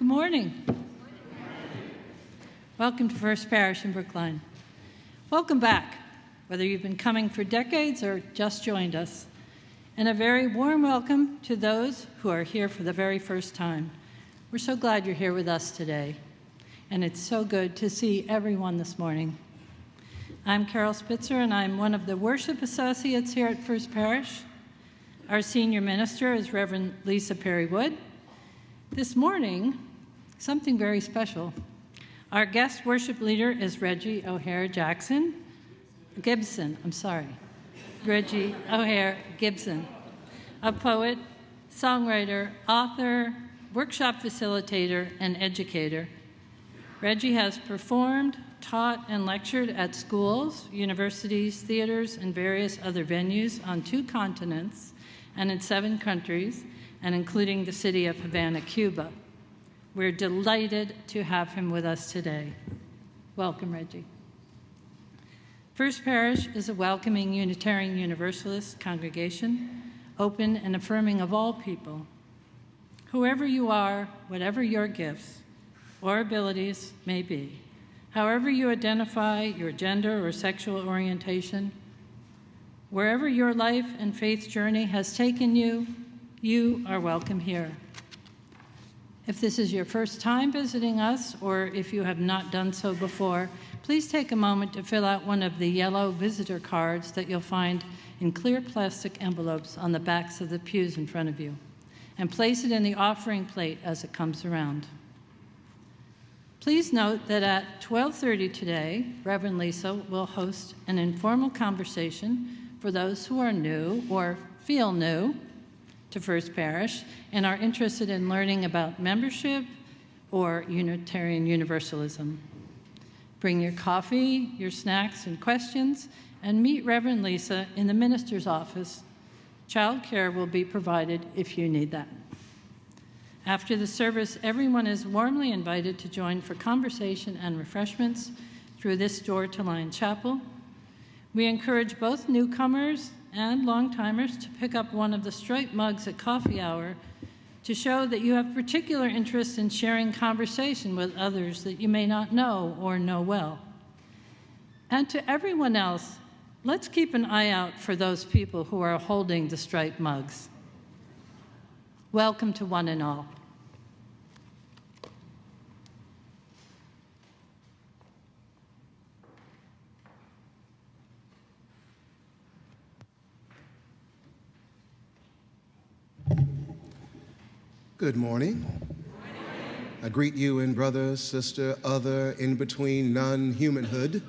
morning. Welcome to First Parish in Brookline. Welcome back, whether you've been coming for decades or just joined us. And a very warm welcome to those who are here for the very first time. We're so glad you're here with us today. And it's so good to see everyone this morning. I'm Carol Spitzer, and I'm one of the worship associates here at First Parish. Our senior minister is Reverend Lisa Perry Wood. This morning, something very special. Our guest worship leader is Reggie O'Hare Gibson, Reggie O'Hare Gibson, a poet, songwriter, author, workshop facilitator, and educator. Reggie has performed, taught, and lectured at schools, universities, theaters, and various other venues on 2 continents and in 7 countries, and including the city of Havana, Cuba. We're delighted to have him with us today. Welcome, Reggie. First Parish is a welcoming Unitarian Universalist congregation, open and affirming of all people. Whoever you are, whatever your gifts or abilities may be, however you identify your gender or sexual orientation, wherever your life and faith journey has taken you, you are welcome here. If this is your first time visiting us, or if you have not done so before, please take a moment to fill out one of the yellow visitor cards that you'll find in clear plastic envelopes on the backs of the pews in front of you, and place it in the offering plate as it comes around. Please note that at 12:30 today, Reverend Lisa will host an informal conversation for those who are new or feel new to First Parish and are interested in learning about membership or Unitarian Universalism. Bring your coffee, your snacks, and questions, and meet Reverend Lisa in the minister's office. Child care will be provided if you need that. After the service, everyone is warmly invited to join for conversation and refreshments through this door to Lion Chapel. We encourage both newcomers and long-timers to pick up one of the striped mugs at coffee hour to show that you have particular interest in sharing conversation with others that you may not know or know well. And to everyone else, let's keep an eye out for those people who are holding the striped mugs. Welcome to one and all. Good morning. I greet you in brother, sister, other, in between, none, humanhood.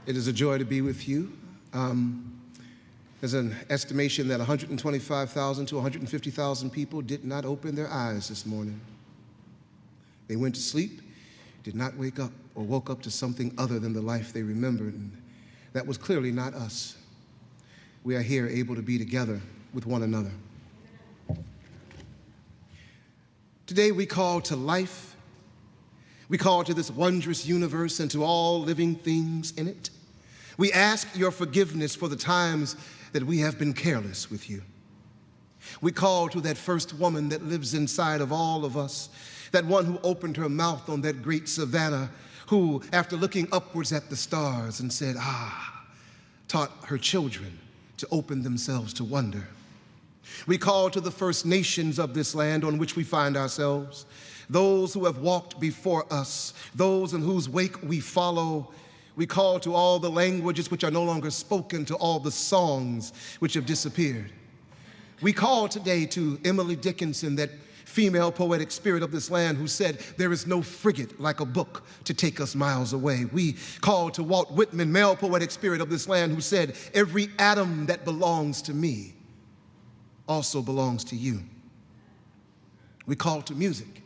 It is a joy to be with you. There's an estimation that 125,000 to 150,000 people did not open their eyes this morning. They went to sleep, did not wake up, or woke up to something other than the life they remembered. And that was clearly not us. We are here able to be together with one another. Today we call to life. We call to this wondrous universe and to all living things in it. We ask your forgiveness for the times that we have been careless with you. We call to that first woman that lives inside of all of us, that one who opened her mouth on that great savannah, who, after looking upwards at the stars and said, taught her children to open themselves to wonder. We call to the first nations of this land on which we find ourselves, those who have walked before us, those in whose wake we follow. We call to all the languages which are no longer spoken, to all the songs which have disappeared. We call today to Emily Dickinson, that female poetic spirit of this land, who said, "There is no frigate like a book to take us miles away." We call to Walt Whitman, male poetic spirit of this land, who said, "Every atom that belongs to me also belongs to you." We call to music,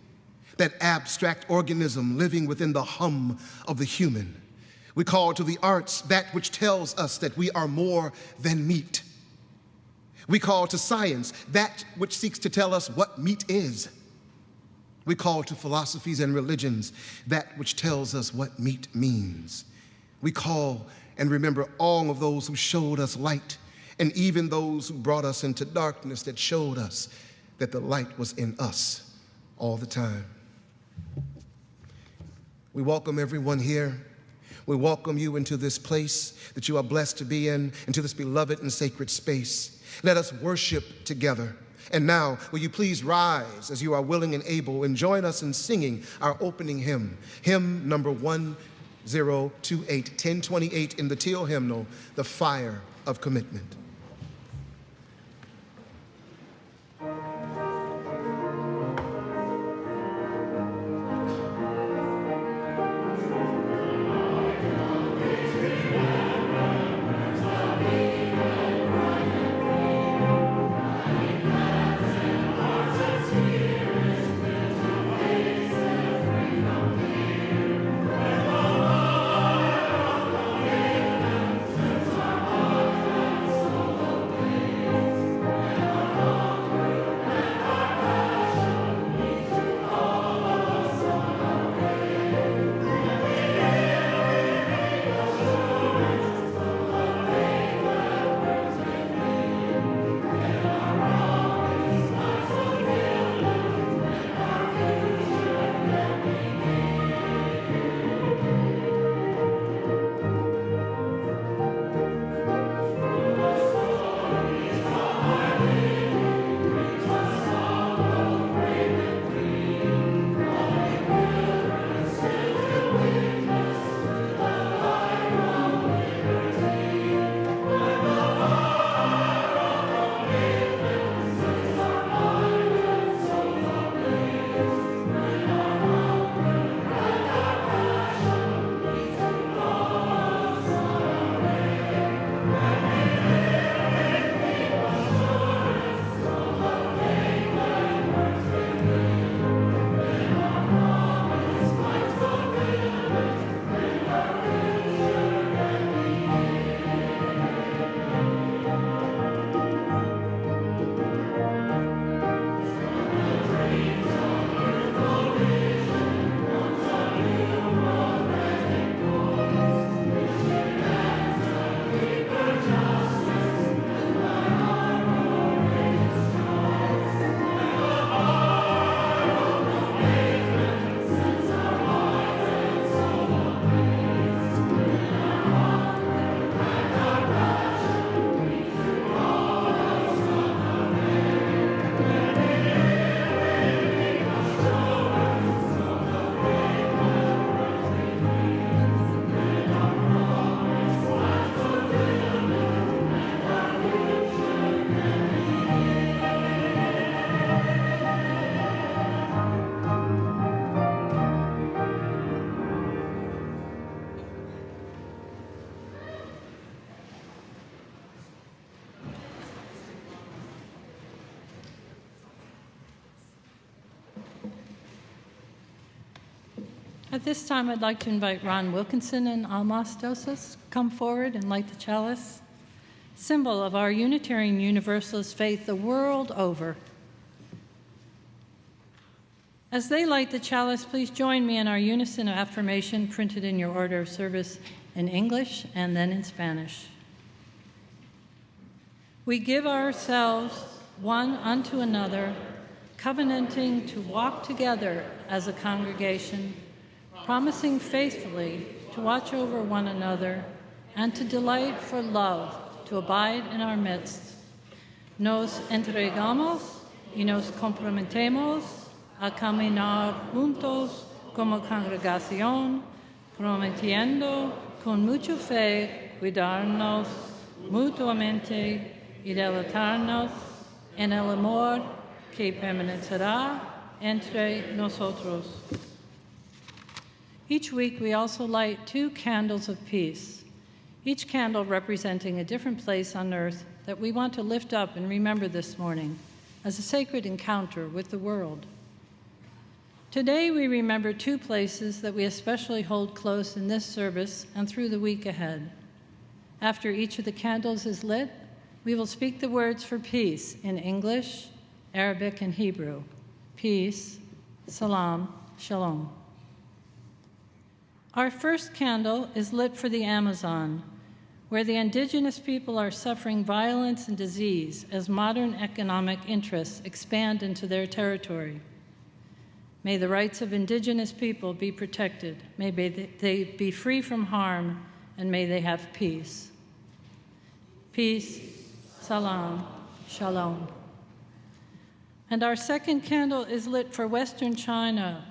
that abstract organism living within the hum of the human. We call to the arts, that which tells us that we are more than meat. We call to science, that which seeks to tell us what meat is. We call to philosophies and religions, that which tells us what meat means. We call and remember all of those who showed us light, and even those who brought us into darkness, that showed us that the light was in us all the time. We welcome everyone here. We welcome you into this place that you are blessed to be in, into this beloved and sacred space. Let us worship together. And now, will you please rise as you are willing and able and join us in singing our opening hymn, hymn number 1028, 1028 in the Teal hymnal, The Fire of Commitment. At this time, I'd like to invite Ron Wilkinson and Almas Dosas come forward and light the chalice, symbol of our Unitarian Universalist faith the world over. As they light the chalice, please join me in our unison affirmation printed in your order of service in English and then in Spanish. We give ourselves one unto another, covenanting to walk together as a congregation, promising faithfully to watch over one another and to delight for love to abide in our midst. Nos entregamos y nos comprometemos a caminar juntos como congregación, prometiendo con mucha fe cuidarnos mutuamente y deleitarnos en el amor que permanecerá entre nosotros. Each week, we also light 2 candles of peace, each candle representing a different place on earth that we want to lift up and remember this morning as a sacred encounter with the world. Today, we remember 2 places that we especially hold close in this service and through the week ahead. After each of the candles is lit, we will speak the words for peace in English, Arabic, and Hebrew. Peace, salam, shalom. Our first candle is lit for the Amazon, where the indigenous people are suffering violence and disease as modern economic interests expand into their territory. May the rights of indigenous people be protected. May they be free from harm, and may they have peace. Peace, salam, shalom. And our second candle is lit for Western China,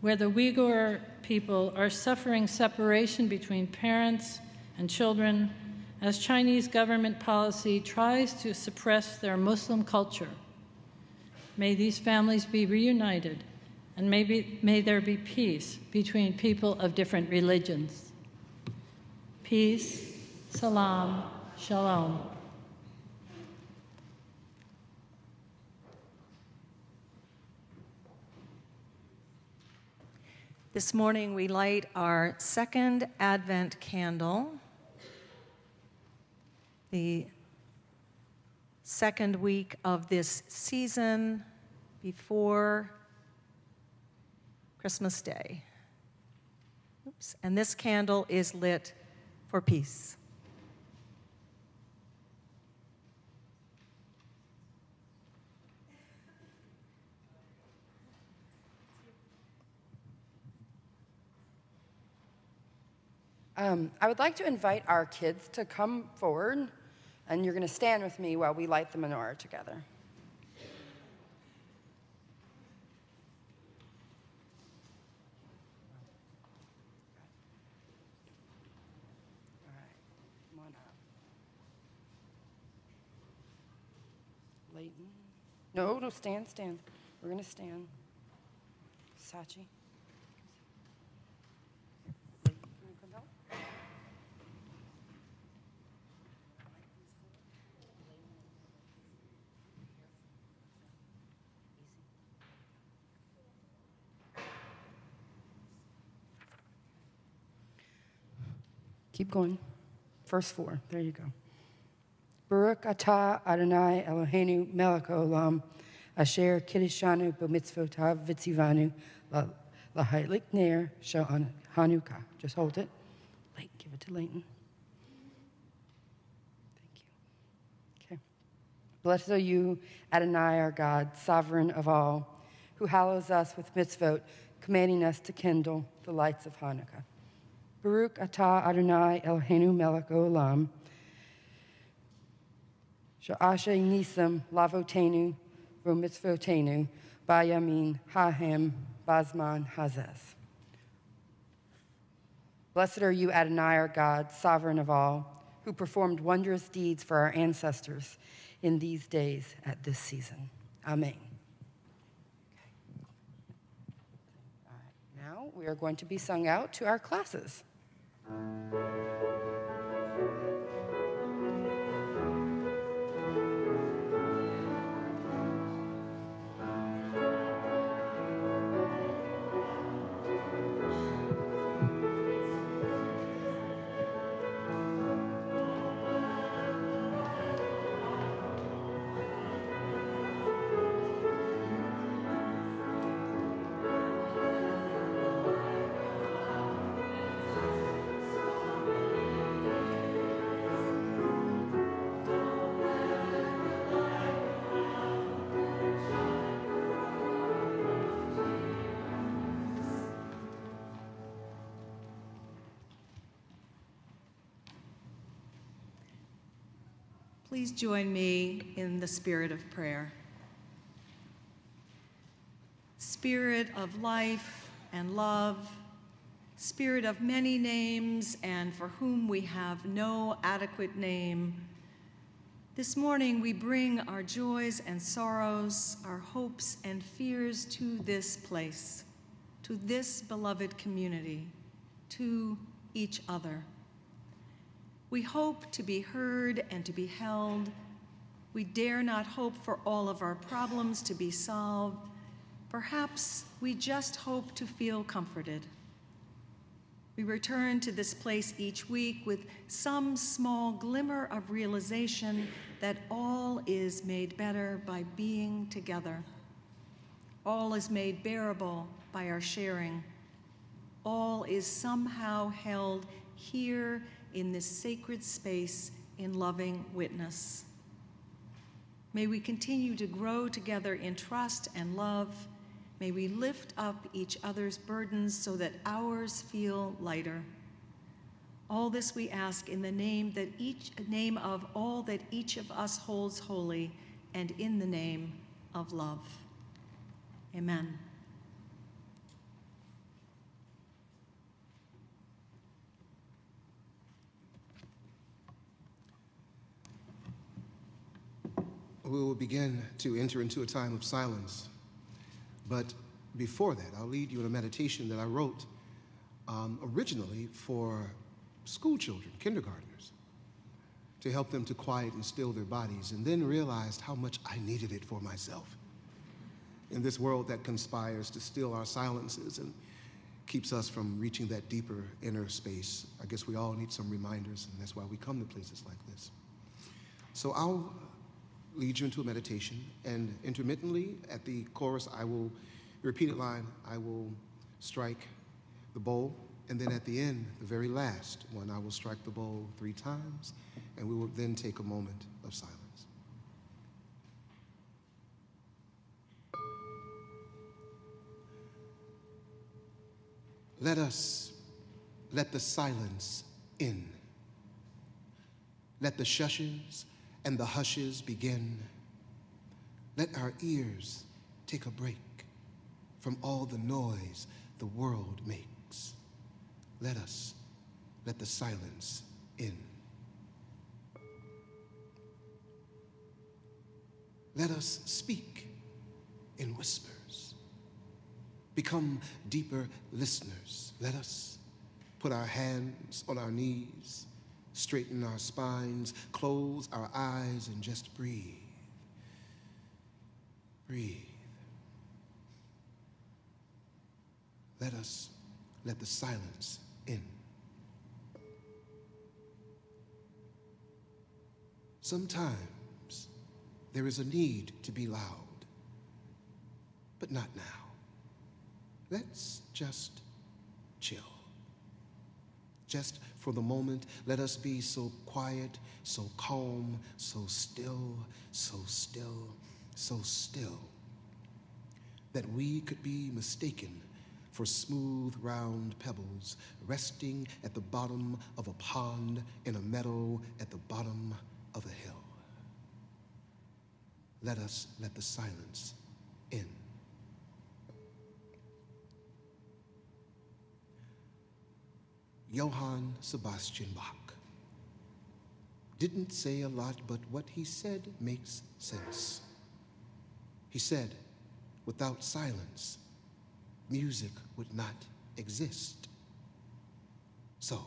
where the Uyghur people are suffering separation between parents and children as Chinese government policy tries to suppress their Muslim culture. May these families be reunited, and may there be peace between people of different religions. Peace, salam, shalom. This morning we light our second Advent candle, the second week of this season before Christmas Day. Oops. And this candle is lit for peace. I would like to invite our kids to come forward, and you're going to stand with me while we light the menorah together. All right, come on up. Leighton. No, stand. We're going to stand. Sachi. Keep going. Verse 4. There you go. Baruch atah Adonai Eloheinu melech haolam asher kiddishanu b'mitzvotav v'tzivanu l'hadlik ner shel Hanukkah. Just hold it. Give it to Leighton. Thank you. Okay. Blessed are you, Adonai, our God, sovereign of all, who hallows us with mitzvot, commanding us to kindle the lights of Hanukkah. Baruch atah Adonai Eloheinu melech haolam, she'asher nisam lavotenu v'mitzvotenu b'yamin hahem bazman hazez. Blessed are you, Adonai, our God, sovereign of all, who performed wondrous deeds for our ancestors in these days at this season. Amen. All right, now we are going to be sung out to our classes. Please join me in the spirit of prayer. Spirit of life and love, Spirit of many names and for whom we have no adequate name, this morning we bring our joys and sorrows, our hopes and fears to this place, to this beloved community, to each other. We hope to be heard and to be held. We dare not hope for all of our problems to be solved. Perhaps we just hope to feel comforted. We return to this place each week with some small glimmer of realization that all is made better by being together. All is made bearable by our sharing. All is somehow held here in this sacred space in loving witness. May we continue to grow together in trust and love. May we lift up each other's burdens so that ours feel lighter. All this we ask in the name of all that each of us holds holy, and in the name of love. Amen. We will begin to enter into a time of silence. But before that, I'll lead you in a meditation that I wrote originally for school children, kindergartners, to help them to quiet and still their bodies, and then realized how much I needed it for myself. In this world that conspires to still our silences and keeps us from reaching that deeper inner space, I guess we all need some reminders, and that's why we come to places like this. So I'll lead you into a meditation, and intermittently at the chorus, I will repeat a line, I will strike the bowl, and then at the end, the very last one, I will strike the bowl 3 times, and we will then take a moment of silence. Let the silence in. Let the shushes and the hushes begin. Let our ears take a break from all the noise the world makes. Let the silence in. Let us speak in whispers. Become deeper listeners. Let us put our hands on our knees, straighten our spines, close our eyes, and just breathe. Breathe. Let the silence in. Sometimes there is a need to be loud, but not now. Let's just chill. Just for the moment, let us be so quiet, so calm, so still, so still, so still, that we could be mistaken for smooth, round pebbles resting at the bottom of a pond in a meadow at the bottom of a hill. Let the silence in. Johann Sebastian Bach didn't say a lot, but what he said makes sense. He said, without silence, music would not exist. So,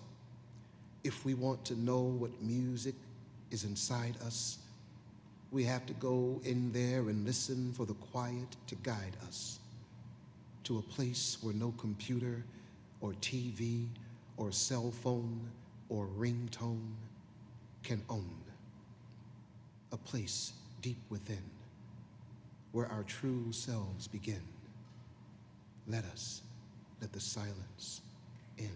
if we want to know what music is inside us, we have to go in there and listen for the quiet to guide us to a place where no computer or TV or cell phone or ringtone can own. A place deep within where our true selves begin. Let the silence in.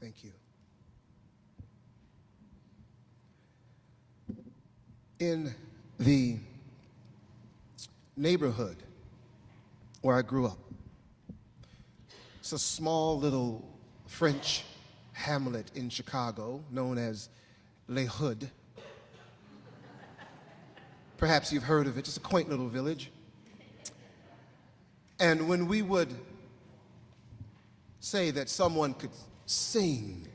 Thank you. In the neighborhood where I grew up, it's a small little French hamlet in Chicago known as Les Hoods. Perhaps you've heard of it. It's a quaint little village. And when we would say that someone could sing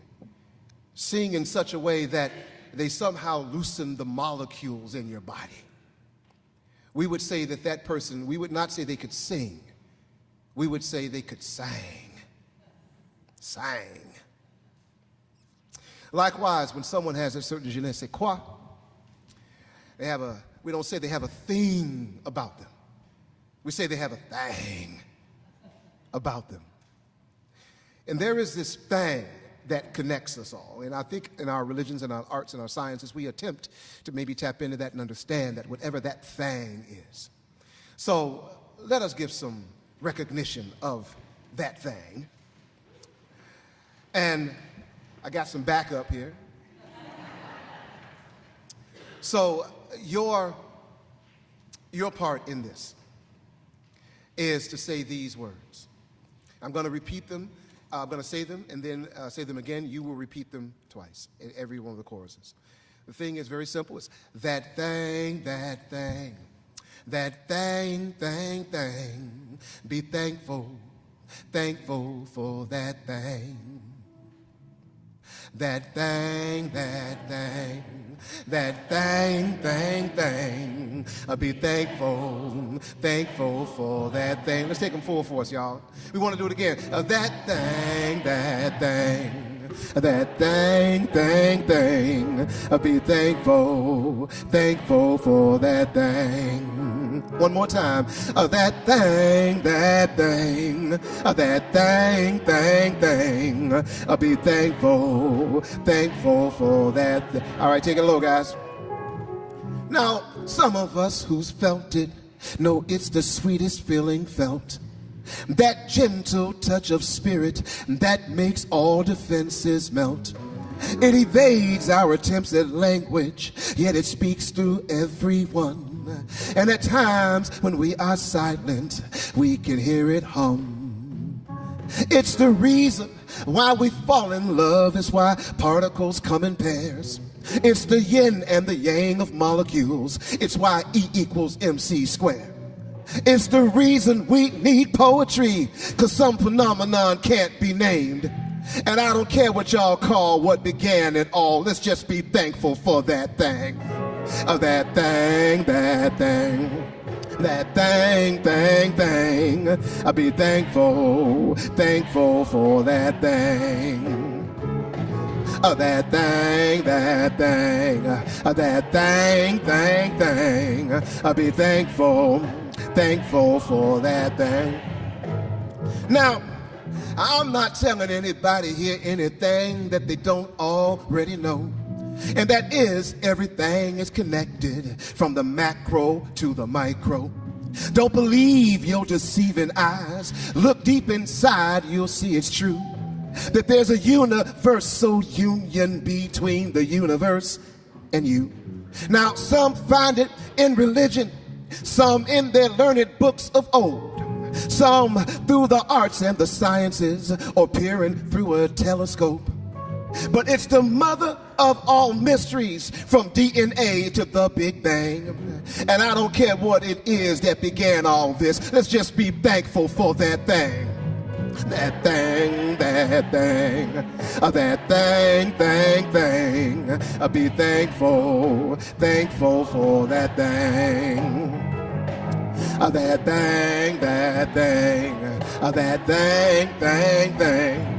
in such a way that they somehow loosen the molecules in your body, we would say that that person, we would not say they could sing. We would say they could sang. Sang. Likewise, when someone has a certain je ne sais quoi, we don't say they have a thing about them. We say they have a thing about them. And there is this thing that connects us all. And I think in our religions and our arts and our sciences, we attempt to maybe tap into that and understand that whatever that thing is. So let us give some recognition of that thing. And I got some backup here. So your part in this is to say these words. I'm going to repeat them. I'm going to say them and then say them again. You will repeat them twice in every one of the choruses. The thing is very simple. It's that thing, that thing, that thing, thing, thing. Be thankful, thankful for that thing. That thing, that thing, that thing, thing, thing. Be thankful, thankful for that thing. Let's take them full force, y'all. We want to do it again. That thing, that thing, that thing, thing, thing. Be thankful, thankful for that thing. One more time. That thing, that thing, that thing, thing, thing. Be thankful, thankful for that. All right, take it low, guys. Now, some of us who's felt it know it's the sweetest feeling felt. That gentle touch of spirit that makes all defenses melt. It evades our attempts at language, yet it speaks through everyone. And at times when we are silent, we can hear it hum. It's the reason why we fall in love. It's why particles come in pairs. It's the yin and the yang of molecules. It's why E equals MC squared. It's the reason we need poetry, 'cause some phenomenon can't be named. And I don't care what y'all call what began it all. Let's just be thankful for that thing. That thing, that thing. That thing, thing, thing. I'll be thankful, thankful for that thing. That thing, that thing. That thing, thing, thing. I'll be thankful, thankful for that thing. Now, I'm not telling anybody here anything that they don't already know. And that is, everything is connected from the macro to the micro. Don't believe your deceiving eyes. Look deep inside, you'll see it's true. That there's a universal union between the universe and you. Now, some find it in religion, some in their learned books of old, some through the arts and the sciences, or peering through a telescope. But it's the mother of all mysteries, from DNA to the Big Bang. And I don't care what it is that began all this. Let's just be thankful for that thing. That thing, that thing. That thing, thing, thing. Be thankful, thankful for that thing. That thing, that thing. That thing, thing, thing.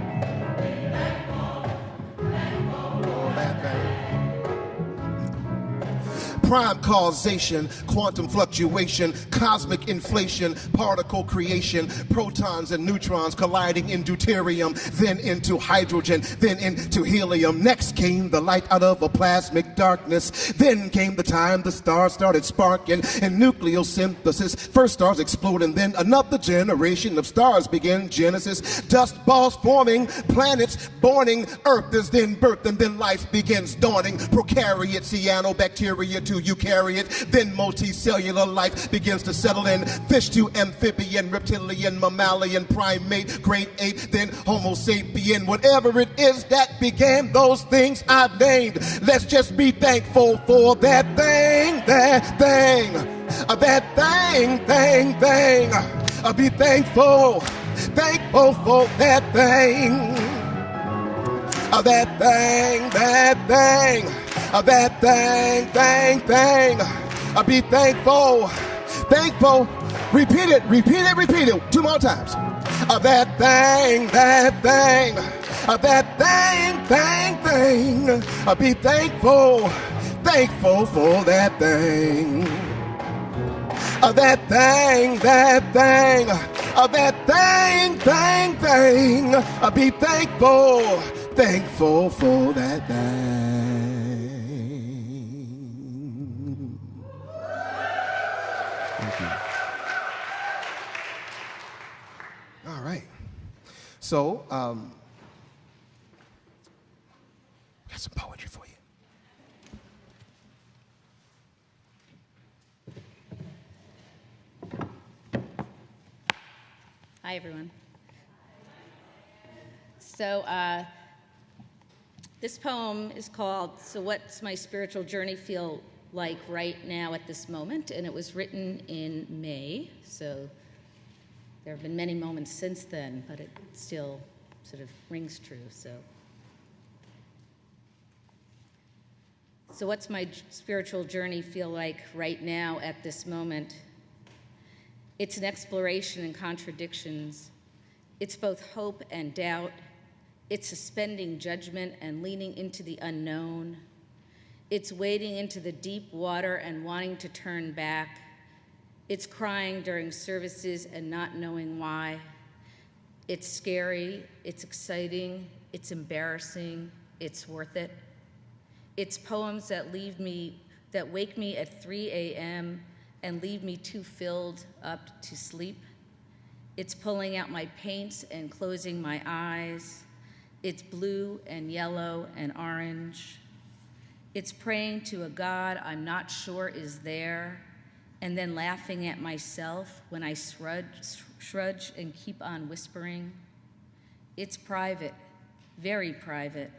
Prime causation, quantum fluctuation, cosmic inflation, particle creation, protons and neutrons colliding in deuterium, then into hydrogen, then into helium. Next came the light out of a plasmic darkness. Then came the time the stars started sparking in nucleosynthesis. First stars exploding, then another generation of stars began Genesis. Dust balls forming, planets borning, Earth is then birthed, and then life begins dawning. Prokaryote, cyanobacteria to eukaryote, then multicellular life begins to settle in. Fish to amphibian, reptilian, mammalian, primate, great ape, then Homo sapien. Whatever it is that began those things I've named, let's just be thankful for that thing, that thing, that thing, thing, thing. Be thankful, thankful for that thing. That thing, that thing, that thing, thing, thing. Be thankful, thankful. Repeat it, repeat it, repeat it. 2 more times. That thing, that thing, that thing. Be thankful, thankful for that thing. That thing, that thing, that thing. Be thankful, thankful for that thing. Thank you. All right. So, got some poetry for you. Hi, everyone. So this poem is called "So What's My Spiritual Journey Feel Like Right Now at This Moment?" And it was written in May, so there have been many moments since then, but it still sort of rings true. So what's my spiritual journey feel like right now at this moment? It's an exploration in contradictions. It's both hope and doubt. It's suspending judgment and leaning into the unknown. It's wading into the deep water and wanting to turn back. It's crying during services and not knowing why. It's scary, it's exciting, it's embarrassing, it's worth it. It's poems that wake me at 3 a.m. and leave me too filled up to sleep. It's pulling out my paints and closing my eyes. It's blue and yellow and orange. It's praying to a God I'm not sure is there, and then laughing at myself when I shrug and keep on whispering. It's private, very private,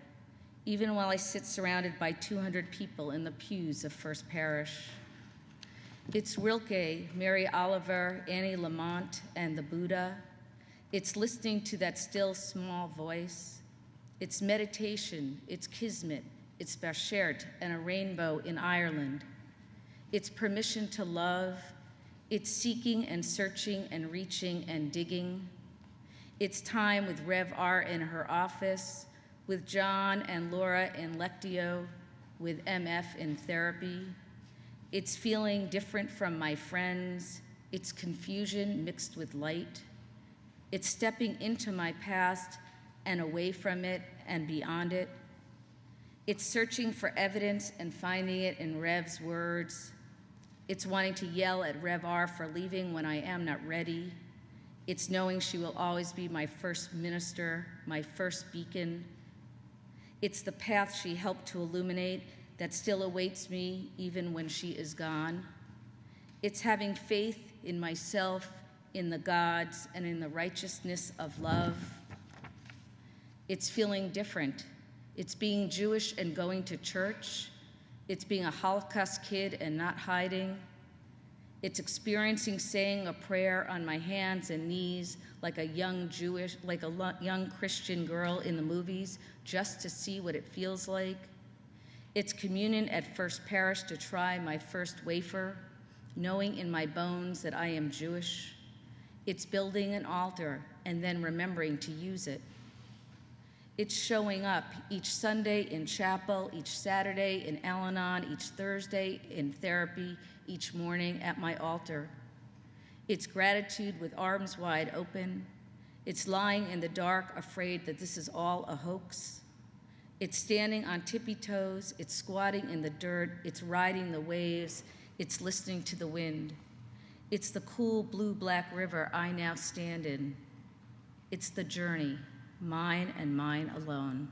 even while I sit surrounded by 200 people in the pews of First Parish. It's Rilke, Mary Oliver, Annie Lamont, and the Buddha. It's listening to that still small voice. It's meditation, it's kismet, it's Bashert and a rainbow in Ireland. It's permission to love. It's seeking and searching and reaching and digging. It's time with Rev R in her office, with John and Laura in Lectio, with MF in therapy. It's feeling different from my friends. It's confusion mixed with light. It's stepping into my past and away from it and beyond it. It's searching for evidence and finding it in Rev's words. It's wanting to yell at Rev R for leaving when I am not ready. It's knowing she will always be my first minister, my first beacon. It's the path she helped to illuminate that still awaits me even when she is gone. It's having faith in myself, in the gods, and in the righteousness of love. It's feeling different. It's being Jewish and going to church. It's being a Holocaust kid and not hiding. It's experiencing saying a prayer on my hands and knees like a young Christian girl in the movies, just to see what it feels like. It's communion at First Parish to try my first wafer, knowing in my bones that I am Jewish. It's building an altar and then remembering to use it. It's showing up each Sunday in chapel, each Saturday in Al-Anon, each Thursday in therapy, each morning at my altar. It's gratitude with arms wide open. It's lying in the dark, afraid that this is all a hoax. It's standing on tippy toes, it's squatting in the dirt, it's riding the waves, it's listening to the wind. It's the cool blue-black river I now stand in. It's the journey, mine and mine alone.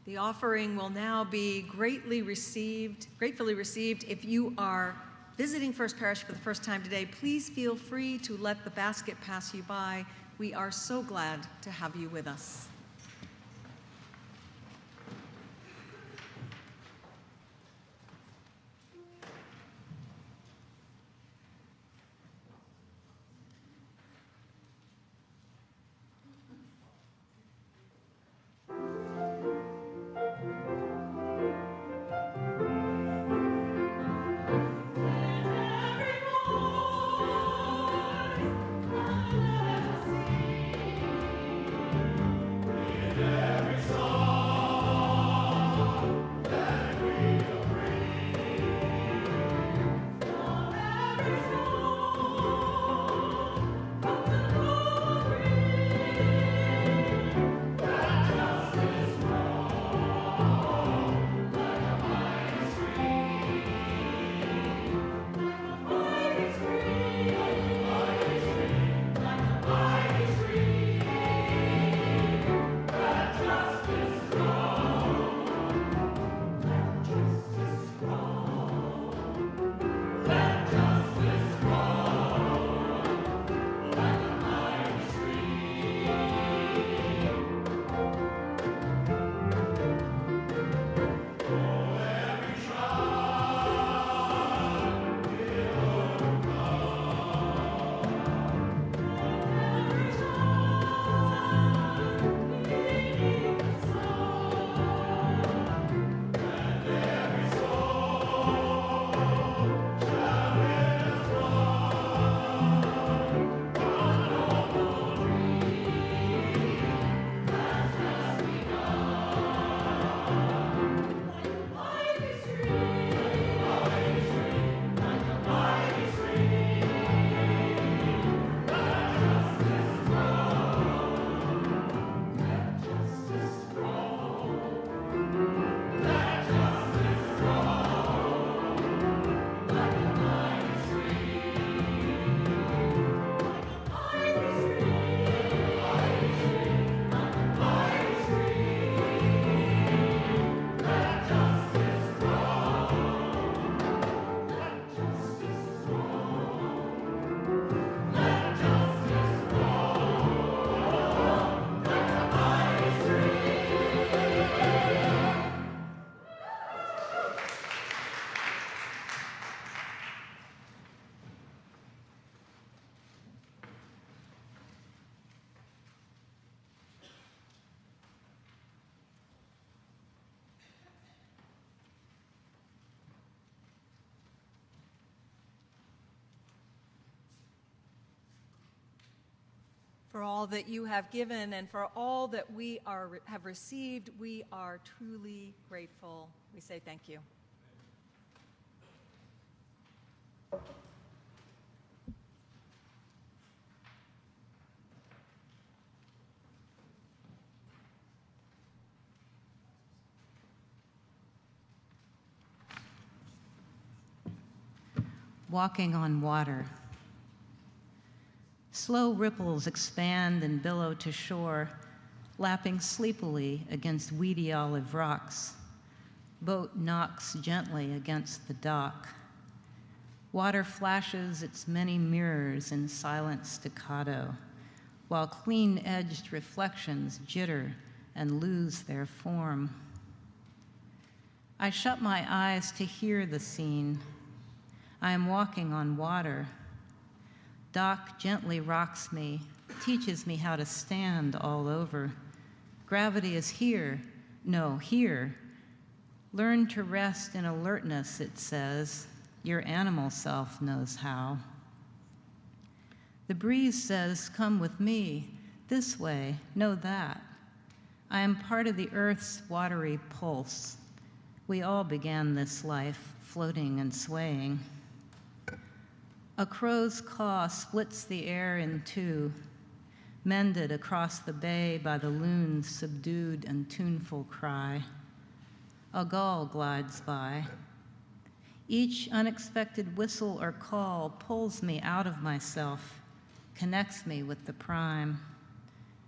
The offering will now be gratefully received. If you are visiting First Parish for the first time today, please feel free to let the basket pass you by. We are so glad to have you with us. for all that you have given and for all that we have received. We are truly grateful. We say thank you. Walking on water. Slow ripples expand and billow to shore, lapping sleepily against weedy olive rocks. Boat knocks gently against the dock. Water flashes its many mirrors in silent staccato, while clean-edged reflections jitter and lose their form. I shut my eyes to hear the scene. I am walking on water. Doc gently rocks me, teaches me how to stand all over. Gravity is here. No, here. Learn to rest in alertness, it says. Your animal self knows how. The breeze says, come with me, this way, know that. I am part of the earth's watery pulse. We all began this life floating and swaying. A crow's caw splits the air in two, mended across the bay by the loon's subdued and tuneful cry. A gull glides by. Each unexpected whistle or call pulls me out of myself, connects me with the prime,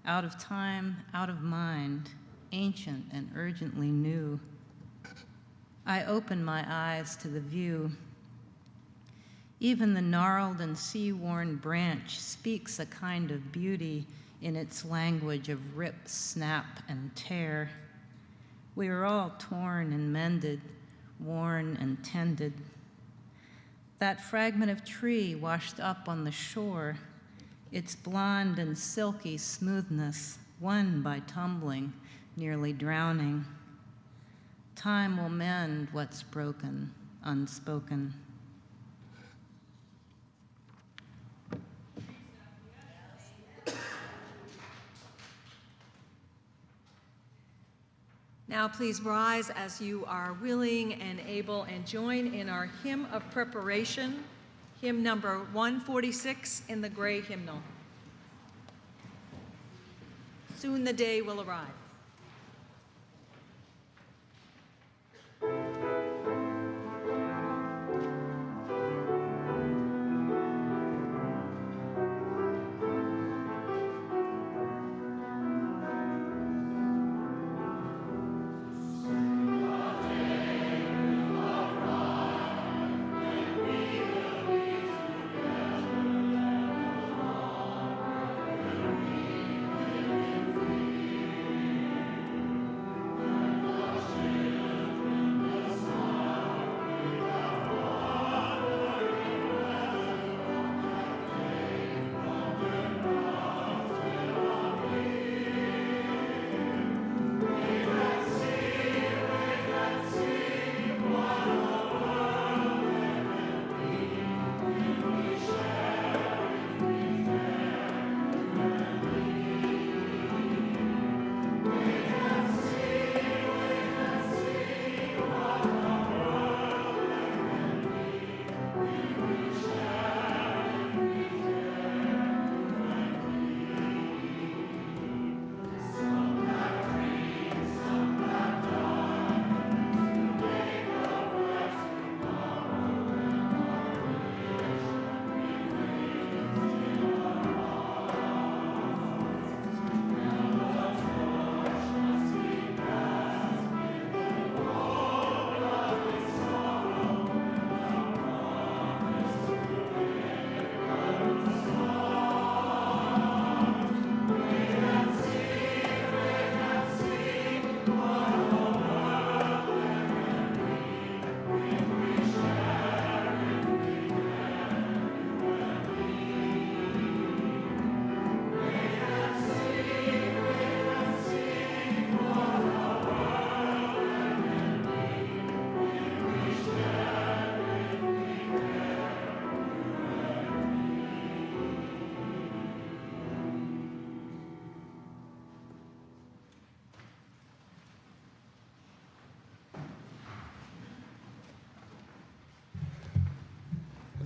out of time, out of mind, ancient and urgently new. I open my eyes to the view. Even the gnarled and sea-worn branch speaks a kind of beauty in its language of rip, snap, and tear. We are all torn and mended, worn and tended. That fragment of tree washed up on the shore, its blonde and silky smoothness won by tumbling, nearly drowning. Time will mend what's broken, unspoken. Now please rise as you are willing and able and join in our hymn of preparation, hymn number 146 in the gray hymnal. Soon the day will arrive.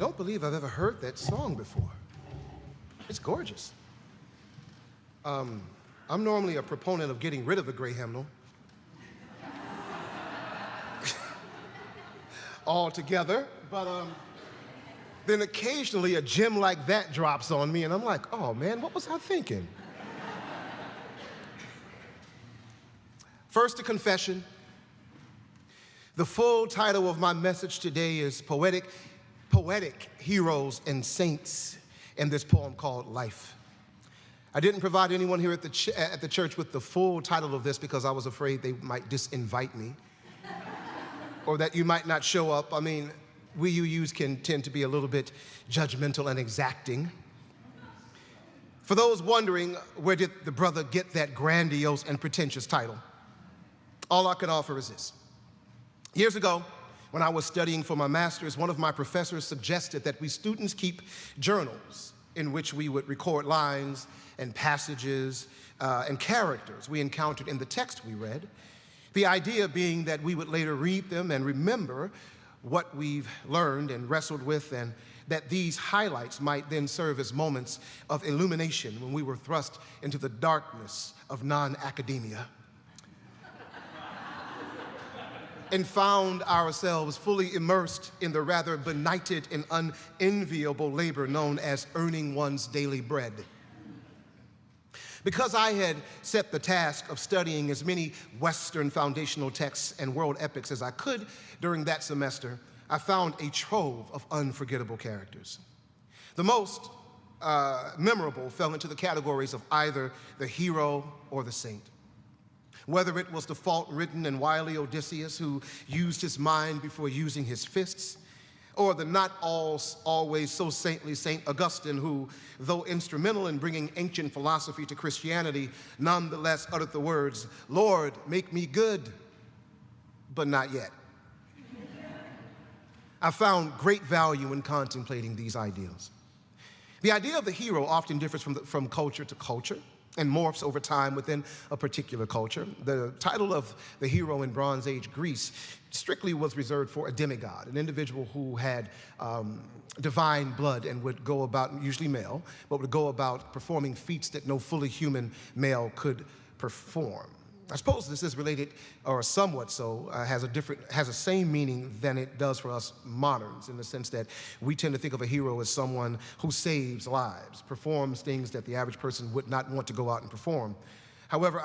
don't believe I've ever heard that song before. It's gorgeous. I'm normally a proponent of getting rid of the gray hymnal altogether, but then occasionally a gem like that drops on me, and I'm like, oh man, what was I thinking? First, a confession. The full title of my message today is Poetic Heroes and Saints in this poem called Life. I didn't provide anyone here at the church with the full title of this because I was afraid they might disinvite me or that you might not show up. I mean, we UUs can tend to be a little bit judgmental and exacting. For those wondering, where did the brother get that grandiose and pretentious title? All I can offer is this. Years ago, when I was studying for my master's, one of my professors suggested that we students keep journals in which we would record lines and passages and characters we encountered in the text we read. The idea being that we would later read them and remember what we've learned and wrestled with, and that these highlights might then serve as moments of illumination when we were thrust into the darkness of non-academia and found ourselves fully immersed in the rather benighted and unenviable labor known as earning one's daily bread. Because I had set the task of studying as many Western foundational texts and world epics as I could during that semester, I found a trove of unforgettable characters. The most memorable fell into the categories of either the hero or the saint. Whether it was the fault-ridden and wily Odysseus who used his mind before using his fists, or the not always so saintly St. Augustine who, though instrumental in bringing ancient philosophy to Christianity, nonetheless uttered the words, "Lord, make me good, but not yet." I found great value in contemplating these ideals. The idea of the hero often differs from culture to culture and morphs over time within a particular culture. The title of the hero in Bronze Age Greece strictly was reserved for a demigod, an individual who had divine blood and would go about, usually male, but would go about performing feats that no fully human male could perform. I suppose this is related, or somewhat so, has a same meaning than it does for us moderns, in the sense that we tend to think of a hero as someone who saves lives, performs things that the average person would not want to go out and perform. However,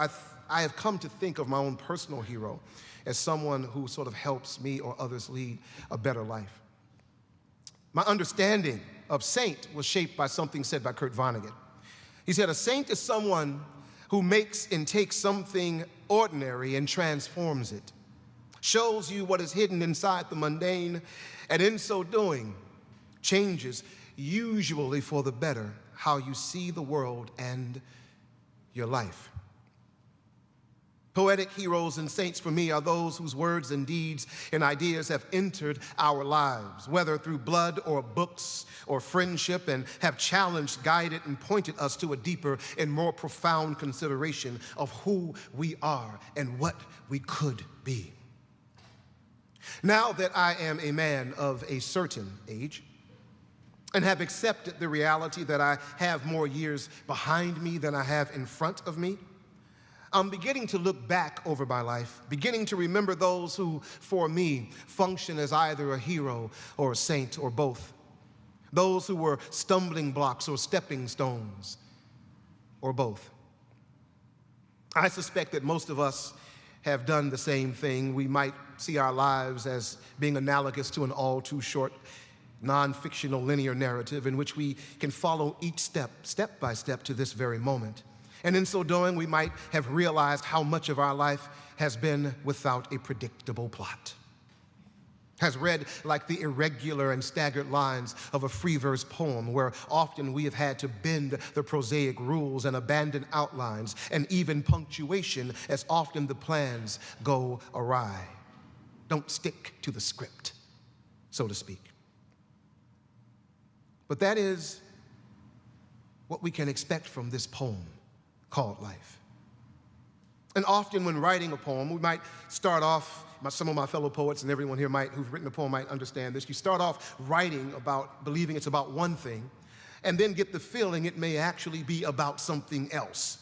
I have come to think of my own personal hero as someone who sort of helps me or others lead a better life. My understanding of saint was shaped by something said by Kurt Vonnegut. He said, a saint is someone who makes and takes something ordinary and transforms it, shows you what is hidden inside the mundane, and in so doing, changes, usually for the better, how you see the world and your life. Poetic heroes and saints for me are those whose words and deeds and ideas have entered our lives, whether through blood or books or friendship, and have challenged, guided, and pointed us to a deeper and more profound consideration of who we are and what we could be. Now that I am a man of a certain age and have accepted the reality that I have more years behind me than I have in front of me, I'm beginning to look back over my life, beginning to remember those who, for me, function as either a hero or a saint or both. Those who were stumbling blocks or stepping stones, or both. I suspect that most of us have done the same thing. We might see our lives as being analogous to an all too short, non-fictional linear narrative in which we can follow each step by step to this very moment. And in so doing, we might have realized how much of our life has been without a predictable plot, has read like the irregular and staggered lines of a free verse poem, where often we have had to bend the prosaic rules and abandon outlines and even punctuation, as often the plans go awry. Don't stick to the script, so to speak. But that is what we can expect from this poem called Life. And often when writing a poem, we might start off some of my fellow poets and everyone here who've written a poem might understand this. You start off writing about believing it's about one thing, and then get the feeling it may actually be about something else.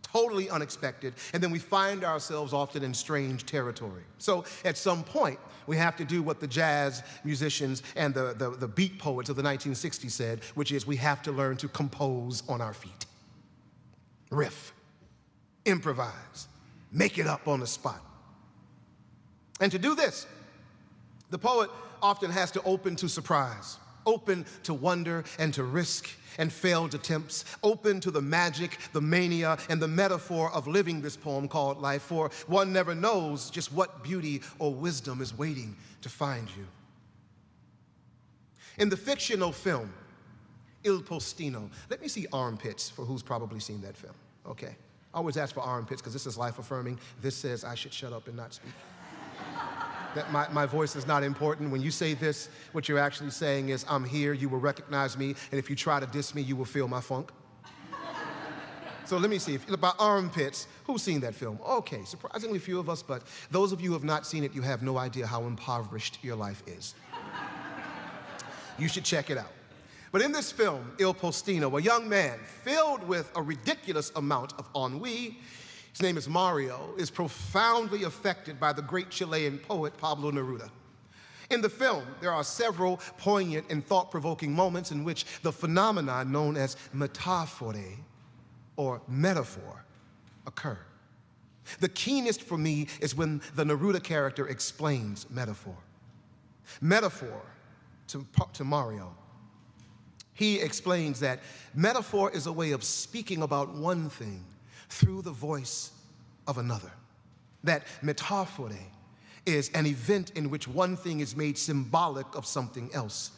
Totally unexpected, and then we find ourselves often in strange territory. So at some point, we have to do what the jazz musicians and the beat poets of the 1960s said, which is we have to learn to compose on our feet. Riff, improvise, make it up on the spot. And to do this, the poet often has to open to surprise, open to wonder and to risk and failed attempts, open to the magic, the mania, and the metaphor of living this poem called life, for one never knows just what beauty or wisdom is waiting to find you. In the fictional film, Il Postino, let me see armpits for who's probably seen that film. Okay, I always ask for armpits because this is life-affirming. This says I should shut up and not speak. That my voice is not important. When you say this, what you're actually saying is, I'm here, you will recognize me, and if you try to diss me, you will feel my funk. So let me see, about armpits, who's seen that film? Okay, surprisingly few of us, but those of you who have not seen it, you have no idea how impoverished your life is. You should check it out. But in this film, Il Postino, a young man filled with a ridiculous amount of ennui, his name is Mario, is profoundly affected by the great Chilean poet Pablo Neruda. In the film, there are several poignant and thought-provoking moments in which the phenomenon known as metaphore, or metaphor, occur. The keenest for me is when the Neruda character explains metaphor. Metaphor to Mario. He explains that metaphor is a way of speaking about one thing through the voice of another. That metaphore is an event in which one thing is made symbolic of something else.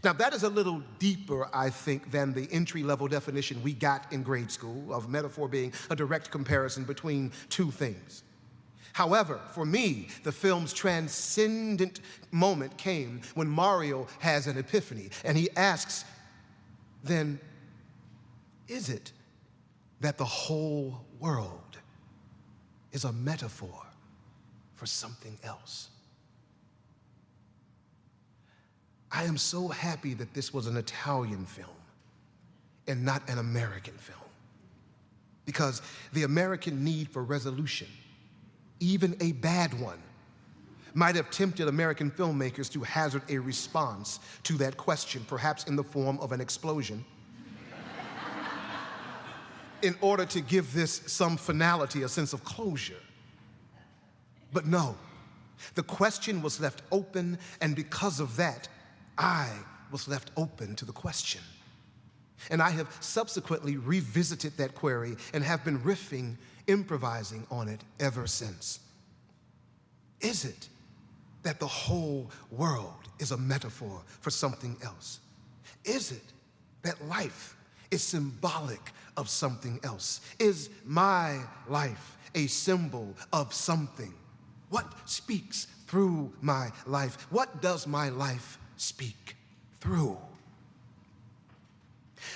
Now, that is a little deeper, I think, than the entry-level definition we got in grade school of metaphor being a direct comparison between two things. However, for me, the film's transcendent moment came when Mario has an epiphany, and he asks, then, is it that the whole world is a metaphor for something else? I am so happy that this was an Italian film and not an American film, because the American need for resolution, even a bad one, might have tempted American filmmakers to hazard a response to that question, perhaps in the form of an explosion, in order to give this some finality, a sense of closure. But no, the question was left open, and because of that, I was left open to the question. And I have subsequently revisited that query and have been riffing, improvising on it ever since. Is it that the whole world is a metaphor for something else? Is it that life is symbolic of something else? Is my life a symbol of something? What speaks through my life? What does my life speak through?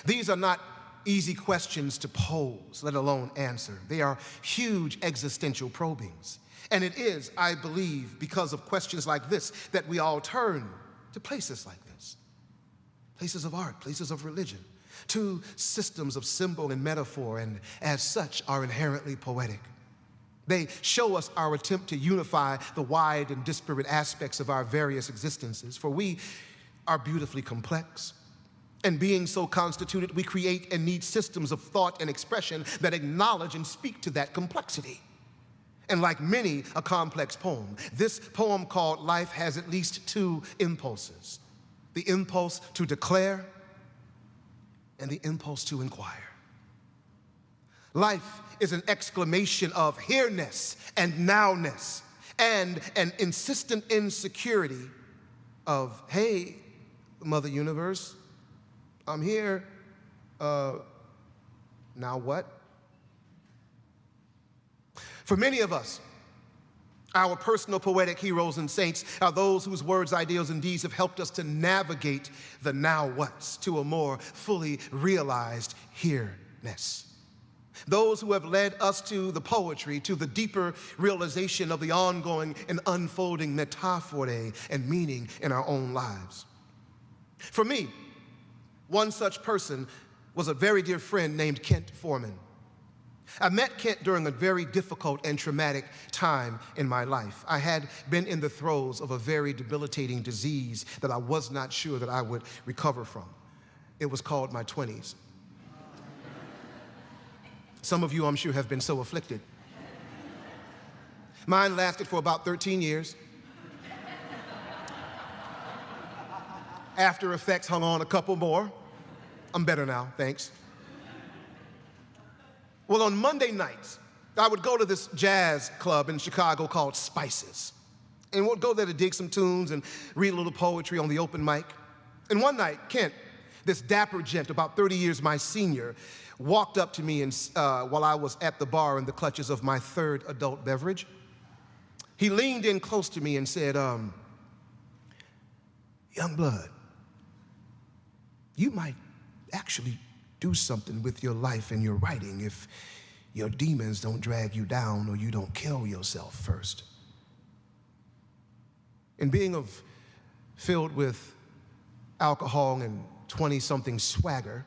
These are not easy questions to pose, let alone answer. They are huge existential probings. And it is, I believe, because of questions like this that we all turn to places like this. Places of art, places of religion, to systems of symbol and metaphor, and as such are inherently poetic. They show us our attempt to unify the wide and disparate aspects of our various existences, for we are beautifully complex. And being so constituted, we create and need systems of thought and expression that acknowledge and speak to that complexity. And like many a complex poem, this poem called Life has at least two impulses: the impulse to declare and the impulse to inquire. Life is an exclamation of here-ness and now-ness, and an insistent insecurity of, hey, Mother Universe, I'm here, now what? For many of us, our personal poetic heroes and saints are those whose words, ideals, and deeds have helped us to navigate the now whats to a more fully realized here-ness. Those who have led us to the poetry, to the deeper realization of the ongoing and unfolding metaphore and meaning in our own lives. For me, one such person was a very dear friend named Kent Foreman. I met Kent during a very difficult and traumatic time in my life. I had been in the throes of a very debilitating disease that I was not sure that I would recover from. It was called my 20s. Some of you, I'm sure, have been so afflicted. Mine lasted for about 13 years. After effects hung on a couple more. I'm better now, thanks. Well, on Monday nights, I would go to this jazz club in Chicago called Spices. And we'd go there to dig some tunes and read a little poetry on the open mic. And one night, Kent, this dapper gent, about 30 years my senior, walked up to me and, while I was at the bar in the clutches of my third adult beverage. He leaned in close to me and said, "Young blood, you might actually do something with your life and your writing if your demons don't drag you down or you don't kill yourself first." And being filled with alcohol and 20-something swagger,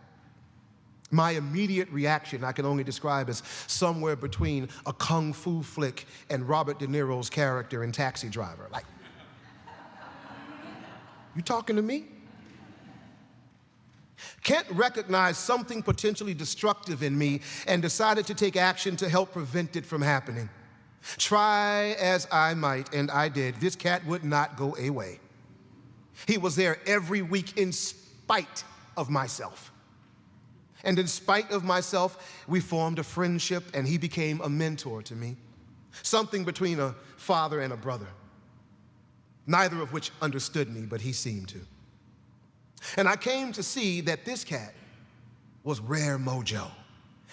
my immediate reaction I can only describe as somewhere between a kung fu flick and Robert De Niro's character in Taxi Driver. Like, you talking to me? Kent recognized something potentially destructive in me and decided to take action to help prevent it from happening. Try as I might, and I did, this cat would not go away. He was there every week in spite of myself. And in spite of myself, we formed a friendship, and he became a mentor to me. Something between a father and a brother. Neither of which understood me, but he seemed to. And I came to see that this cat was rare mojo,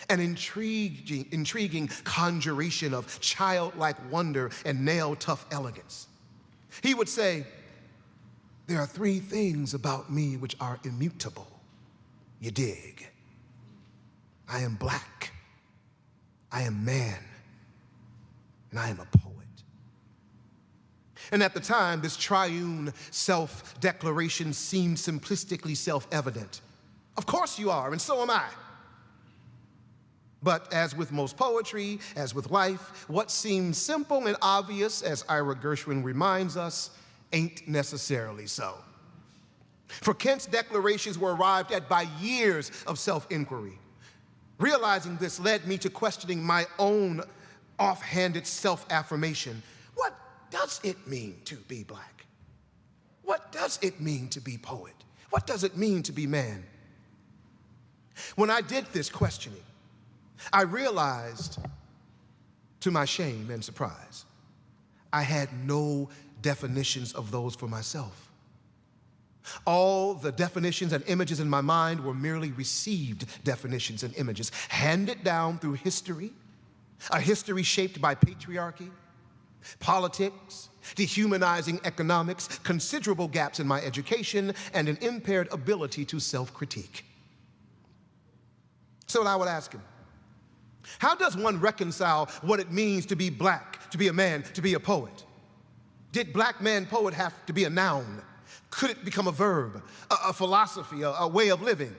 an intriguing conjuration of childlike wonder and nail-tough elegance. He would say, "There are 3 things about me which are immutable. You dig? I am black, I am man, and I am a poet." And at the time, this triune self-declaration seemed simplistically self-evident. Of course you are, and so am I. But as with most poetry, as with life, what seems simple and obvious, as Ira Gershwin reminds us, ain't necessarily so. For Kent's declarations were arrived at by years of self-inquiry. Realizing this led me to questioning my own offhanded self-affirmation. What does it mean to be black? What does it mean to be poet? What does it mean to be man? When I did this questioning, I realized, to my shame and surprise, I had no definitions of those for myself. All the definitions and images in my mind were merely received definitions and images, handed down through history, a history shaped by patriarchy, politics, dehumanizing economics, considerable gaps in my education, and an impaired ability to self-critique. So I would ask him, how does one reconcile what it means to be black, to be a man, to be a poet? Did black man poet have to be a noun? Could it become a verb, a philosophy, a way of living?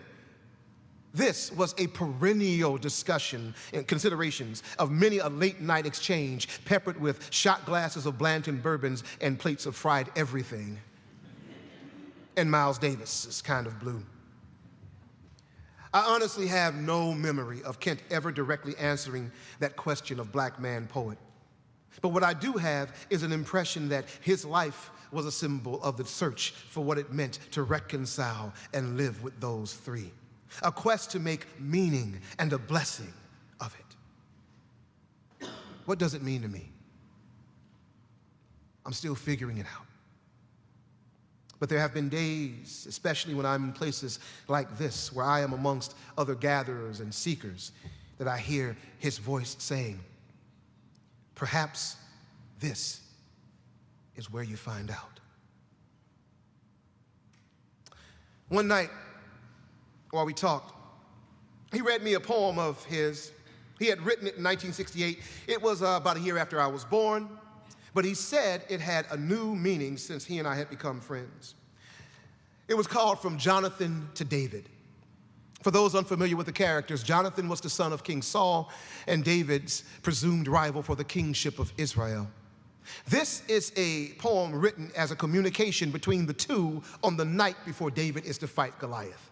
This was a perennial discussion and considerations of many a late night exchange peppered with shot glasses of Blanton bourbons and plates of fried everything. And Miles Davis's kind of blue. I honestly have no memory of Kent ever directly answering that question of black man poet. But what I do have is an impression that his life was a symbol of the search for what it meant to reconcile and live with those 3. A quest to make meaning and a blessing of it. What does it mean to me? I'm still figuring it out. But there have been days, especially when I'm in places like this, where I am amongst other gatherers and seekers, that I hear his voice saying, perhaps this is where you find out. One night, while we talked, he read me a poem of his He had written it in 1968. It was about a year after I was born, but he said it had a new meaning since he and I had become friends. It was called From Jonathan to David. For those unfamiliar with the characters, Jonathan was the son of King Saul and David's presumed rival for the kingship of Israel. This is a poem written as a communication between the two on the night before David is to fight Goliath.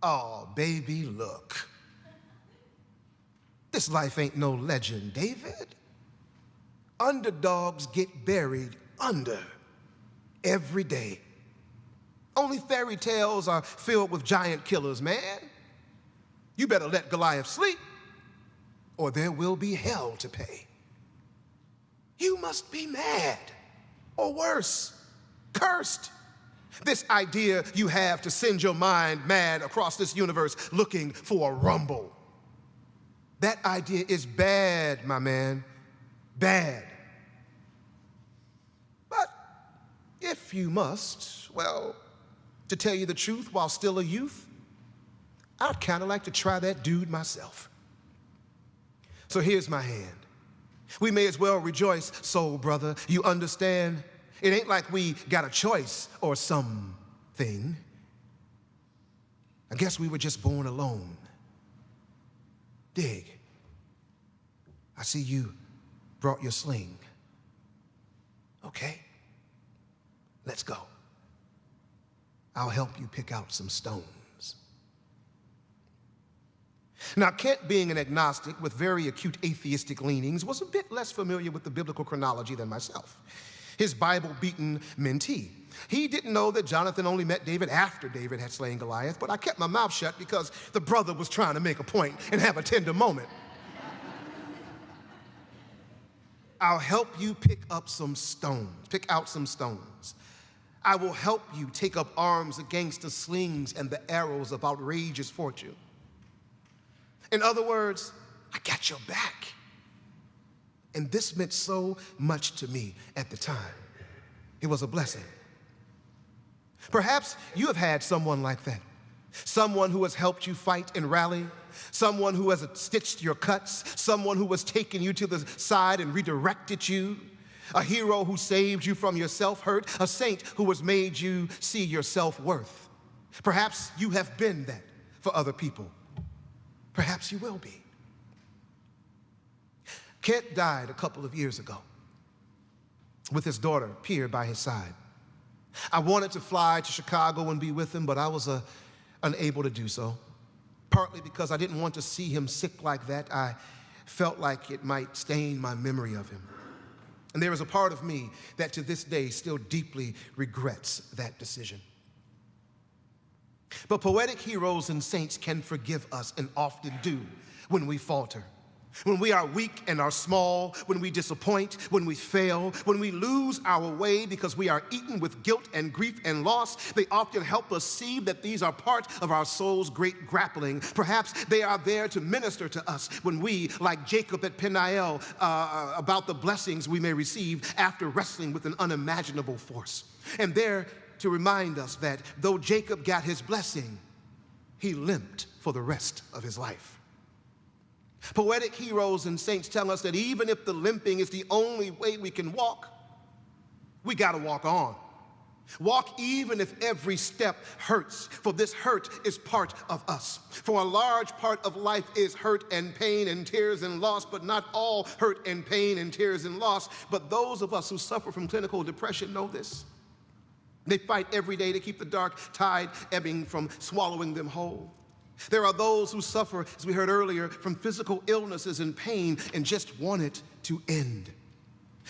Oh, baby, look. This life ain't no legend, David. Underdogs get buried under every day. Only fairy tales are filled with giant killers, man. You better let Goliath sleep, or there will be hell to pay. You must be mad, or worse, cursed. This idea you have to send your mind mad across this universe looking for a rumble. That idea is bad, my man, bad. But if you must, well, to tell you the truth, while still a youth, I'd kind of like to try that dude myself. So here's my hand. We may as well rejoice, soul brother. You understand? It ain't like we got a choice or something. I guess we were just born alone. Dig. I see you brought your sling. Okay, let's go. I'll help you pick out some stones. Now, Kent, being an agnostic with very acute atheistic leanings, was a bit less familiar with the biblical chronology than myself. His Bible-beaten mentee. He didn't know that Jonathan only met David after David had slain Goliath, but I kept my mouth shut because the brother was trying to make a point and have a tender moment. I'll help you pick up some stones, pick out some stones. I will help you take up arms against the slings and the arrows of outrageous fortune. In other words, I got your back. And this meant so much to me at the time. It was a blessing. Perhaps you have had someone like that. Someone who has helped you fight and rally. Someone who has stitched your cuts. Someone who has taken you to the side and redirected you. A hero who saved you from your self-hurt. A saint who has made you see your self-worth. Perhaps you have been that for other people. Perhaps you will be. Kent died a couple of years ago with his daughter, Pierre, by his side. I wanted to fly to Chicago and be with him, but I was unable to do so, partly because I didn't want to see him sick like that. I felt like it might stain my memory of him. And there is a part of me that to this day still deeply regrets that decision. But poetic heroes and saints can forgive us, and often do, when we falter. When we are weak and are small, when we disappoint, when we fail, when we lose our way because we are eaten with guilt and grief and loss, they often help us see that these are part of our soul's great grappling. Perhaps they are there to minister to us when we, like Jacob at Peniel, about the blessings we may receive after wrestling with an unimaginable force. And there to remind us that though Jacob got his blessing, he limped for the rest of his life. Poetic heroes and saints tell us that even if the limping is the only way we can walk, we got to walk on. Walk even if every step hurts, for this hurt is part of us. For a large part of life is hurt and pain and tears and loss, but not all hurt and pain and tears and loss. But those of us who suffer from clinical depression know this. They fight every day to keep the dark tide ebbing from swallowing them whole. There are those who suffer, as we heard earlier, from physical illnesses and pain and just want it to end.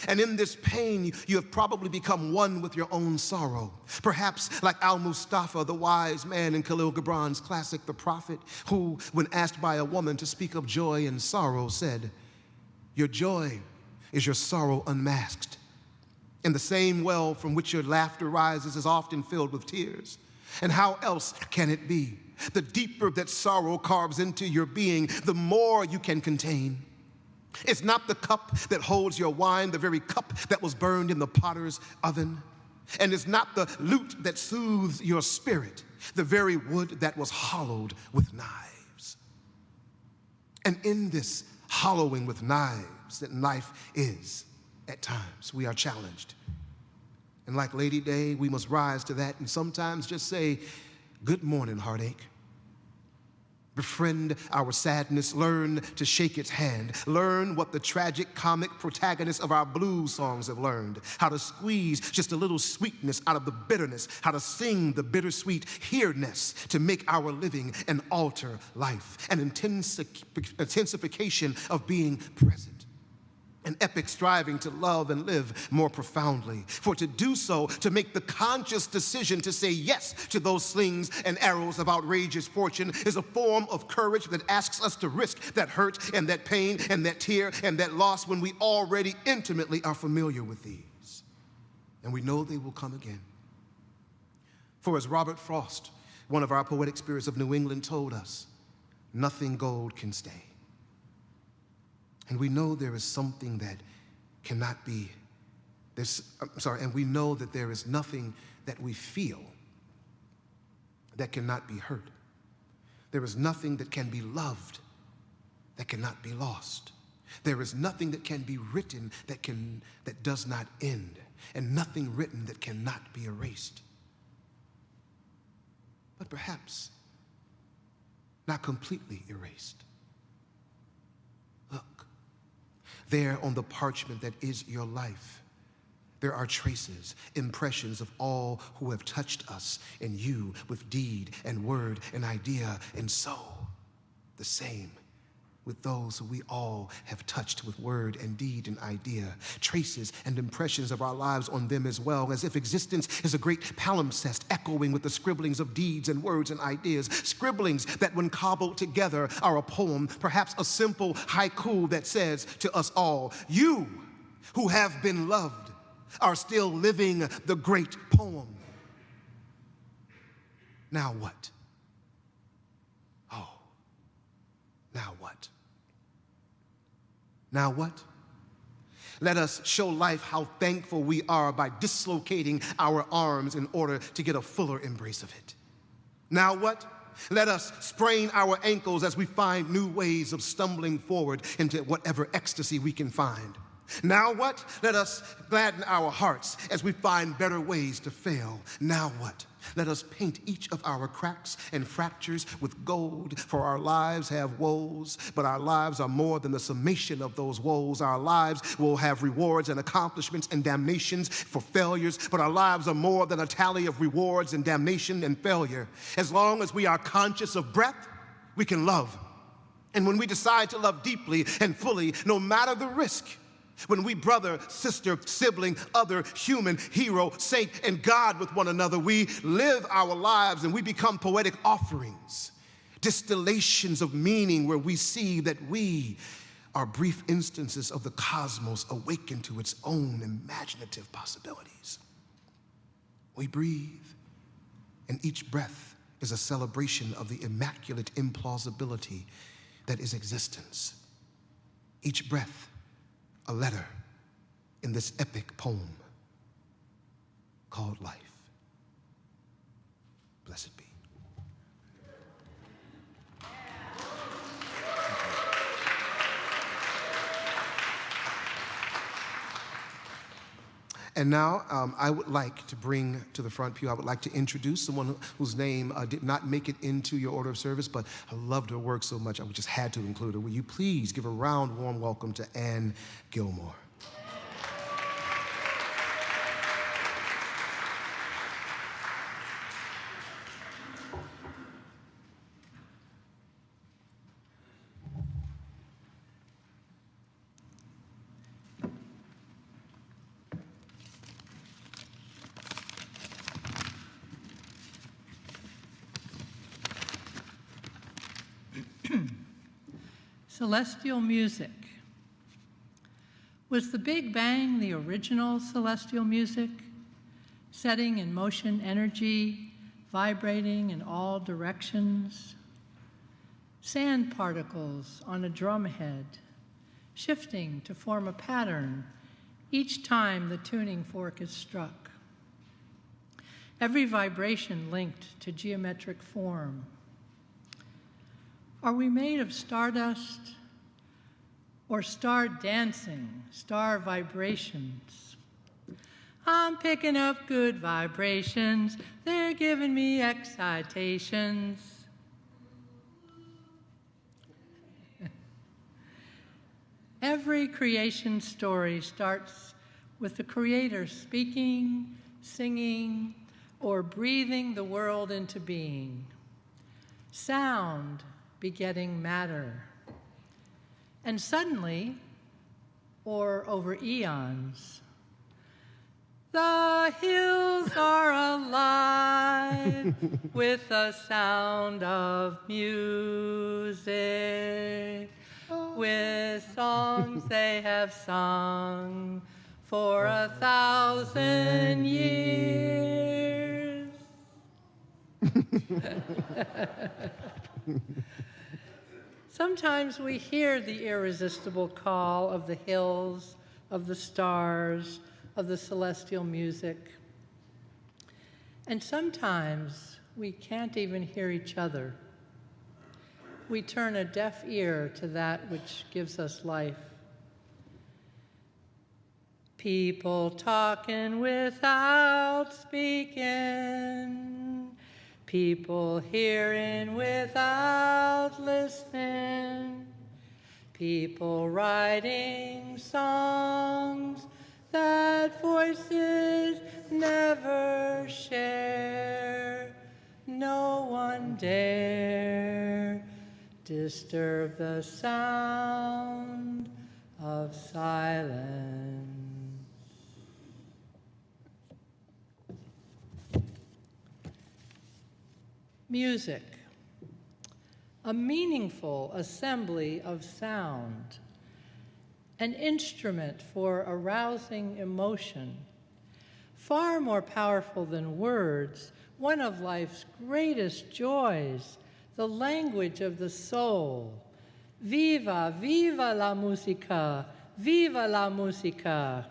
And in this pain, you have probably become one with your own sorrow. Perhaps like Al-Mustafa, the wise man in Khalil Gibran's classic, The Prophet, who, when asked by a woman to speak of joy and sorrow, said, "Your joy is your sorrow unmasked. And the same well from which your laughter rises is often filled with tears. And how else can it be? The deeper that sorrow carves into your being, the more you can contain. It's not the cup that holds your wine, the very cup that was burned in the potter's oven. And it's not the lute that soothes your spirit, the very wood that was hollowed with knives. And in this hollowing with knives that life is, at times, we are challenged. And like Lady Day, we must rise to that and sometimes just say, good morning, heartache. Befriend our sadness, learn to shake its hand, learn what the tragic comic protagonists of our blues songs have learned, how to squeeze just a little sweetness out of the bitterness, how to sing the bittersweet here-ness to make our living an altar life, an intensification of being present. An epic striving to love and live more profoundly. For to do so, to make the conscious decision to say yes to those slings and arrows of outrageous fortune is a form of courage that asks us to risk that hurt and that pain and that tear and that loss when we already intimately are familiar with these. And we know they will come again. For as Robert Frost, one of our poetic spirits of New England, told us, nothing gold can stay. And we know there is something that cannot be, and we know that there is nothing that we feel that cannot be hurt. There is nothing that can be loved that cannot be lost. There is nothing that can be written that does not end, and nothing written that cannot be erased. But perhaps not completely erased. Look. There on the parchment that is your life, there are traces, impressions of all who have touched us and you with deed and word and idea, and so the same with those who we all have touched with word and deed and idea, traces and impressions of our lives on them as well, as if existence is a great palimpsest echoing with the scribblings of deeds and words and ideas, scribblings that when cobbled together are a poem, perhaps a simple haiku that says to us all, you who have been loved are still living the great poem. Now what? Oh, now what? Now what? Let us show life how thankful we are by dislocating our arms in order to get a fuller embrace of it. Now what? Let us sprain our ankles as we find new ways of stumbling forward into whatever ecstasy we can find. Now what? Let us gladden our hearts as we find better ways to fail. Now what? Let us paint each of our cracks and fractures with gold, for our lives have woes, but our lives are more than the summation of those woes. Our lives will have rewards and accomplishments and damnations for failures, but our lives are more than a tally of rewards and damnation and failure. As long as we are conscious of breath, we can love. And when we decide to love deeply and fully, no matter the risk, when we brother, sister, sibling, other, human, hero, saint, and God with one another, we live our lives and we become poetic offerings, distillations of meaning where we see that we are brief instances of the cosmos awakened to its own imaginative possibilities. We breathe, and each breath is a celebration of the immaculate implausibility that is existence. Each breath a letter in this epic poem called life. Blessed be. And now I would like to bring to the front pew, I would like to introduce someone whose name did not make it into your order of service, but I loved her work so much I just had to include her. Will you please give a round, warm welcome to Ann Gilmore. Celestial music. Was the Big Bang the original celestial music, setting in motion energy, vibrating in all directions? Sand particles on a drumhead, shifting to form a pattern each time the tuning fork is struck. Every vibration linked to geometric form. Are we made of stardust or star dancing, star vibrations? I'm picking up good vibrations. They're giving me excitations. Every creation story starts with the Creator speaking, singing, or breathing the world into being. Sound begetting matter. And suddenly, or over eons, the hills are alive with the sound of music, with songs they have sung for 1,000 years. Sometimes we hear the irresistible call of the hills, of the stars, of the celestial music. And sometimes we can't even hear each other. We turn a deaf ear to that which gives us life. People talking without speaking. People hearing without listening. People writing songs that voices never share. No one dare disturb the sound of silence. Music, a meaningful assembly of sound, an instrument for arousing emotion, far more powerful than words, one of life's greatest joys, the language of the soul. Viva, viva la música, viva la música.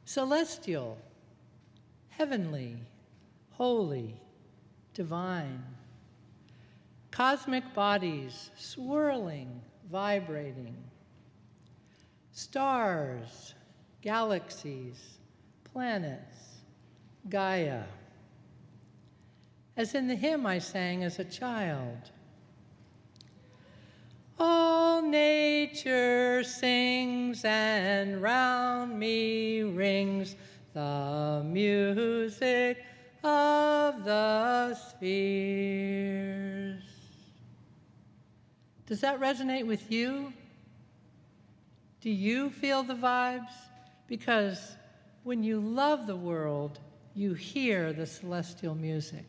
Celestial, heavenly, holy, divine. Cosmic bodies swirling, vibrating. Stars, galaxies, planets, Gaia. As in the hymn I sang as a child. All nature sings and round me rings the music of the spheres. Does that resonate with you? Do you feel the vibes? Because when you love the world, you hear the celestial music.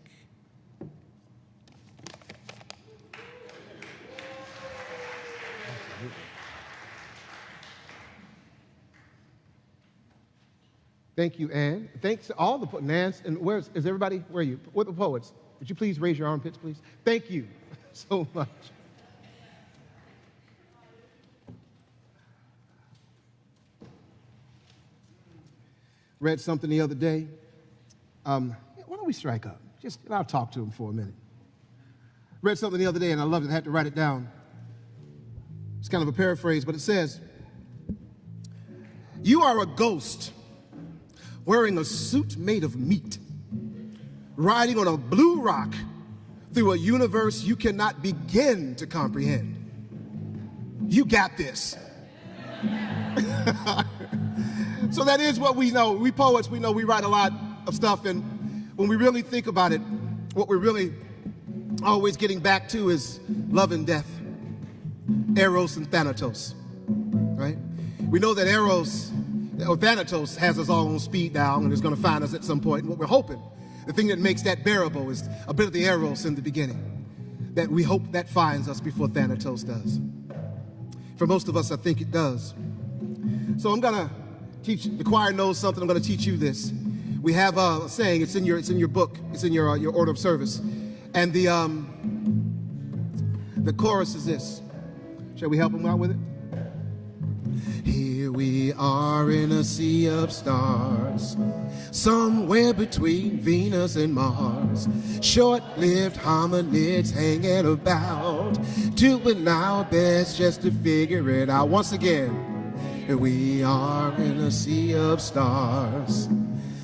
Thank you, Anne. Thanks to all the Nance, and is everybody? Where are you? What the poets? Would you please raise your armpits, please? Thank you so much. Read something the other day. Why don't we strike up? I'll talk to him for a minute. Read something the other day, and I loved it. I had to write it down. It's kind of a paraphrase, but it says, "You are a ghost wearing a suit made of meat, riding on a blue rock through a universe you cannot begin to comprehend. You got this." So that is what we know. We poets, we know we write a lot of stuff, and when we really think about it, what we're really always getting back to is love and death, Eros and Thanatos, right? We know that Eros, or Thanatos, has us all on speed dial and is going to find us at some point. And what we're hoping, the thing that makes that bearable is a bit of the Eros in the beginning, that we hope that finds us before Thanatos does. For most of us, I think it does. So I'm going to teach, the choir knows something, I'm going to teach you this. We have a saying, it's in your book, it's in your order of service. And the chorus is this. Shall we help them out with it? Here we are in a sea of stars, somewhere between Venus and Mars. Short-lived hominids hanging about, doing our best just to figure it out. Once again, we are in a sea of stars,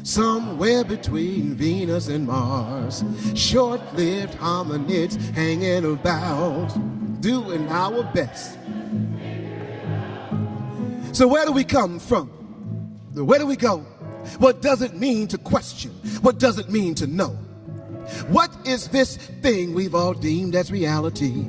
somewhere between Venus and Mars. Short-lived hominids hanging about, doing our best. So where do we come from? Where do we go? What does it mean to question? What does it mean to know? What is this thing we've all deemed as reality?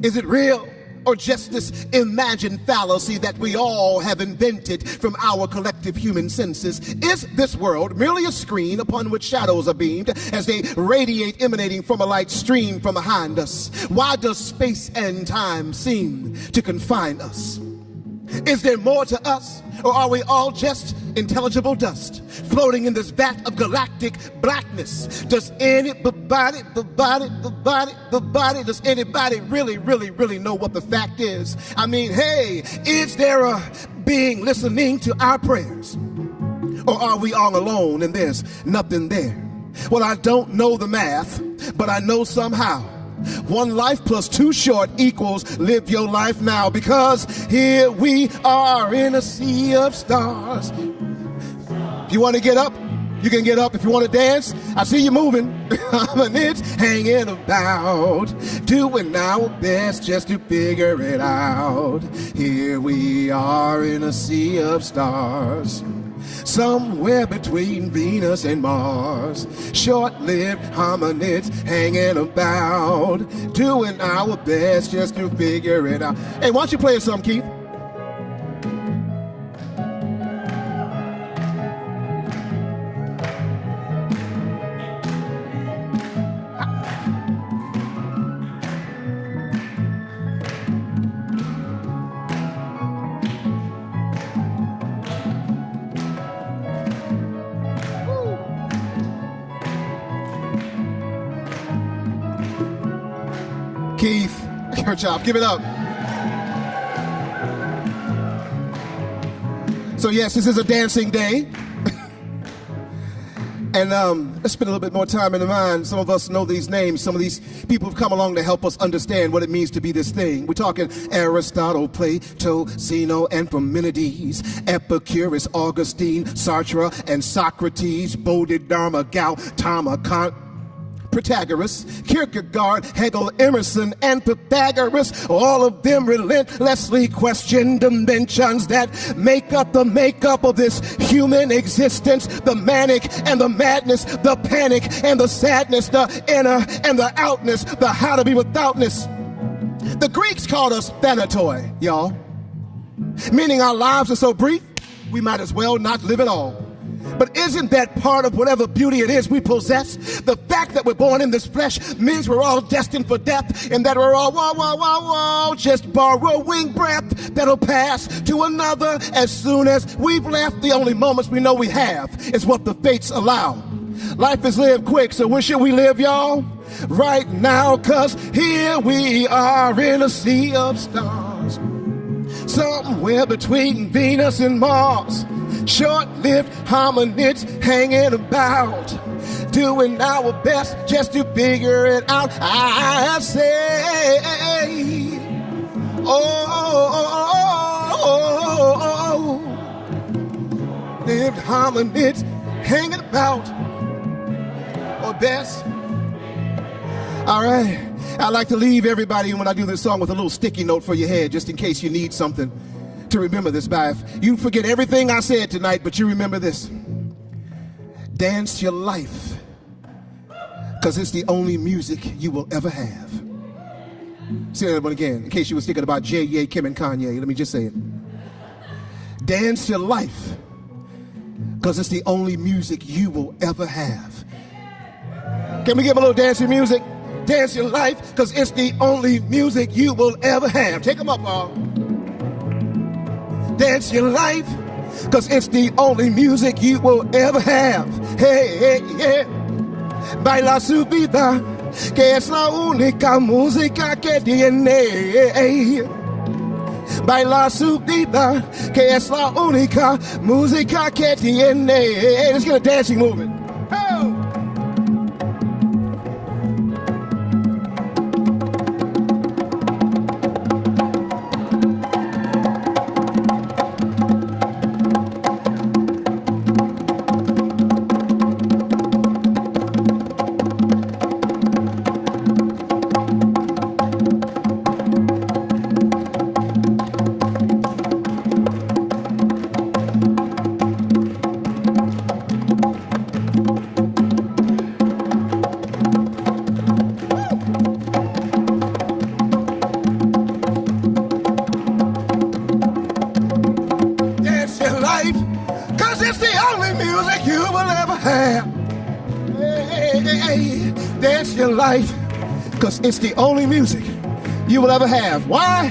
Is it real or just this imagined fallacy that we all have invented from our collective human senses? Is this world merely a screen upon which shadows are beamed as they radiate, emanating from a light stream from behind us? Why does space and time seem to confine us? Is there more to us, or are we all just intelligible dust floating in this vat of galactic blackness? Does anybody really know what the fact is? I mean, hey, is there a being listening to our prayers? Or are we all alone and there's nothing there? Well, I don't know the math, but I know somehow 1 life plus 2 short equals live your life now, because here we are in a sea of stars. If you want to get up, you can get up. If you want to dance, I see you moving. It's hanging about, doing our best just to figure it out. Here we are in a sea of stars, somewhere between Venus and Mars. Short-lived hominids hanging about, doing our best just to figure it out. Hey, why don't you play us something, Keith? Keith, good job. Give it up. So yes, this is a dancing day. And let's spend a little bit more time in the mind. Some of us know these names. Some of these people have come along to help us understand what it means to be this thing. We're talking Aristotle, Plato, Zeno, and Parmenides, Epicurus, Augustine, Sartre, and Socrates, Bodhidharma, Gautama, Kant, Protagoras, Kierkegaard, Hegel, Emerson, and Pythagoras. All of them relentlessly question dimensions that make up the makeup of this human existence. The manic and the madness, the panic and the sadness, the inner and the outness, the how to be withoutness. The Greeks called us thanatoi, y'all, meaning our lives are so brief, we might as well not live at all. But isn't that part of whatever beauty it is we possess? The fact that we're born in this flesh means we're all destined for death, and that we're all, just borrowing breath that'll pass to another as soon as we've left. The only moments we know we have is what the fates allow. Life is lived quick, so when should we live, y'all? Right now, 'cause here we are in a sea of stars, somewhere between Venus and Mars. Short-lived hominids hanging about, doing our best just to figure it out. I say, lived hominids hanging about, or best. All right, I like to leave everybody when I do this song with a little sticky note for your head, just in case you need something to remember this by. If you forget everything I said tonight, but you remember this: dance your life, because it's the only music you will ever have. Say that one again, in case you was thinking about Jay, Ye, Kim, and Kanye. Let me just say it. Dance your life, because it's the only music you will ever have. Can we give a little dancing music? Dance your life, because it's the only music you will ever have. Take them up, all. Dance your life, cause it's the only music you will ever have. Hey, hey, yeah. Baila su vida, que es la única música que tiene. bailar su vida, que es la única música que tiene. Let's get a dancing movement. Oh! Dance your life, cause it's the only music you will ever have. Hey, hey, hey. Dance your life, cause it's the only music you will ever have. Why?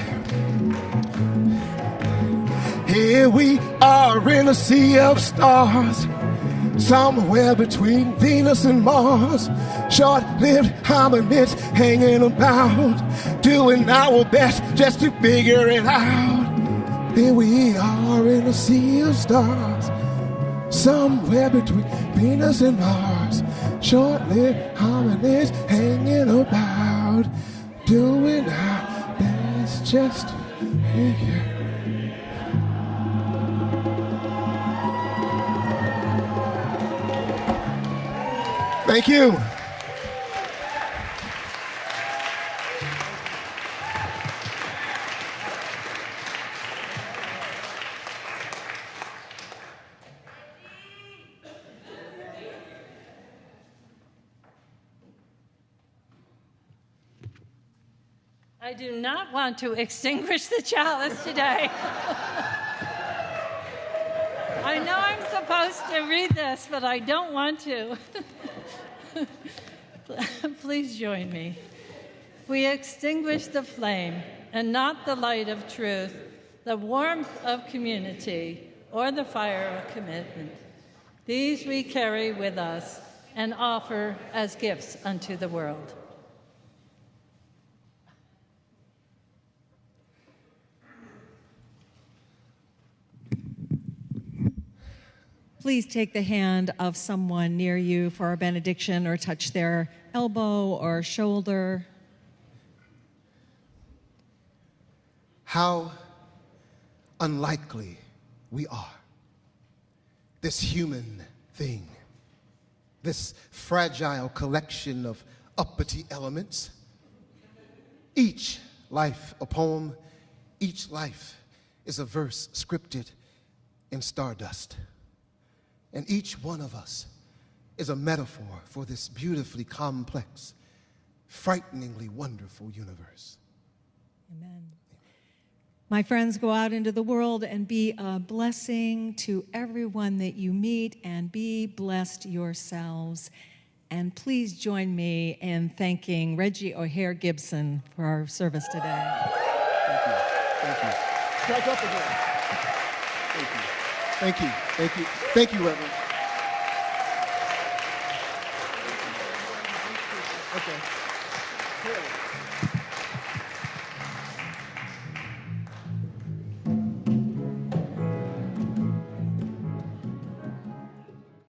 Here we are in a sea of stars, somewhere between Venus and Mars. Short-lived hominids hanging about, doing our best just to figure it out. Here we are in a sea of stars, somewhere between Venus and Mars. Short-lived hominids hanging about, doing our best just to figure. Thank you. I do not want to extinguish the chalice today. I know I'm supposed to read this, but I don't want to. Please join me. We extinguish the flame, and not the light of truth, the warmth of community, or the fire of commitment. These we carry with us and offer as gifts unto the world. Please take the hand of someone near you for a benediction or touch their elbow or shoulder. How unlikely we are. This human thing, this fragile collection of uppity elements, each life a poem, each life is a verse scripted in stardust. And each one of us is a metaphor for this beautifully complex, frighteningly wonderful universe. Amen. My friends, go out into the world and be a blessing to everyone that you meet, and be blessed yourselves. And please join me in thanking Reggie O'Hare Gibson for our service today. Thank you. Thank you. Strike up again. Thank you. Thank you. Thank you. Thank you, Reverend. Okay.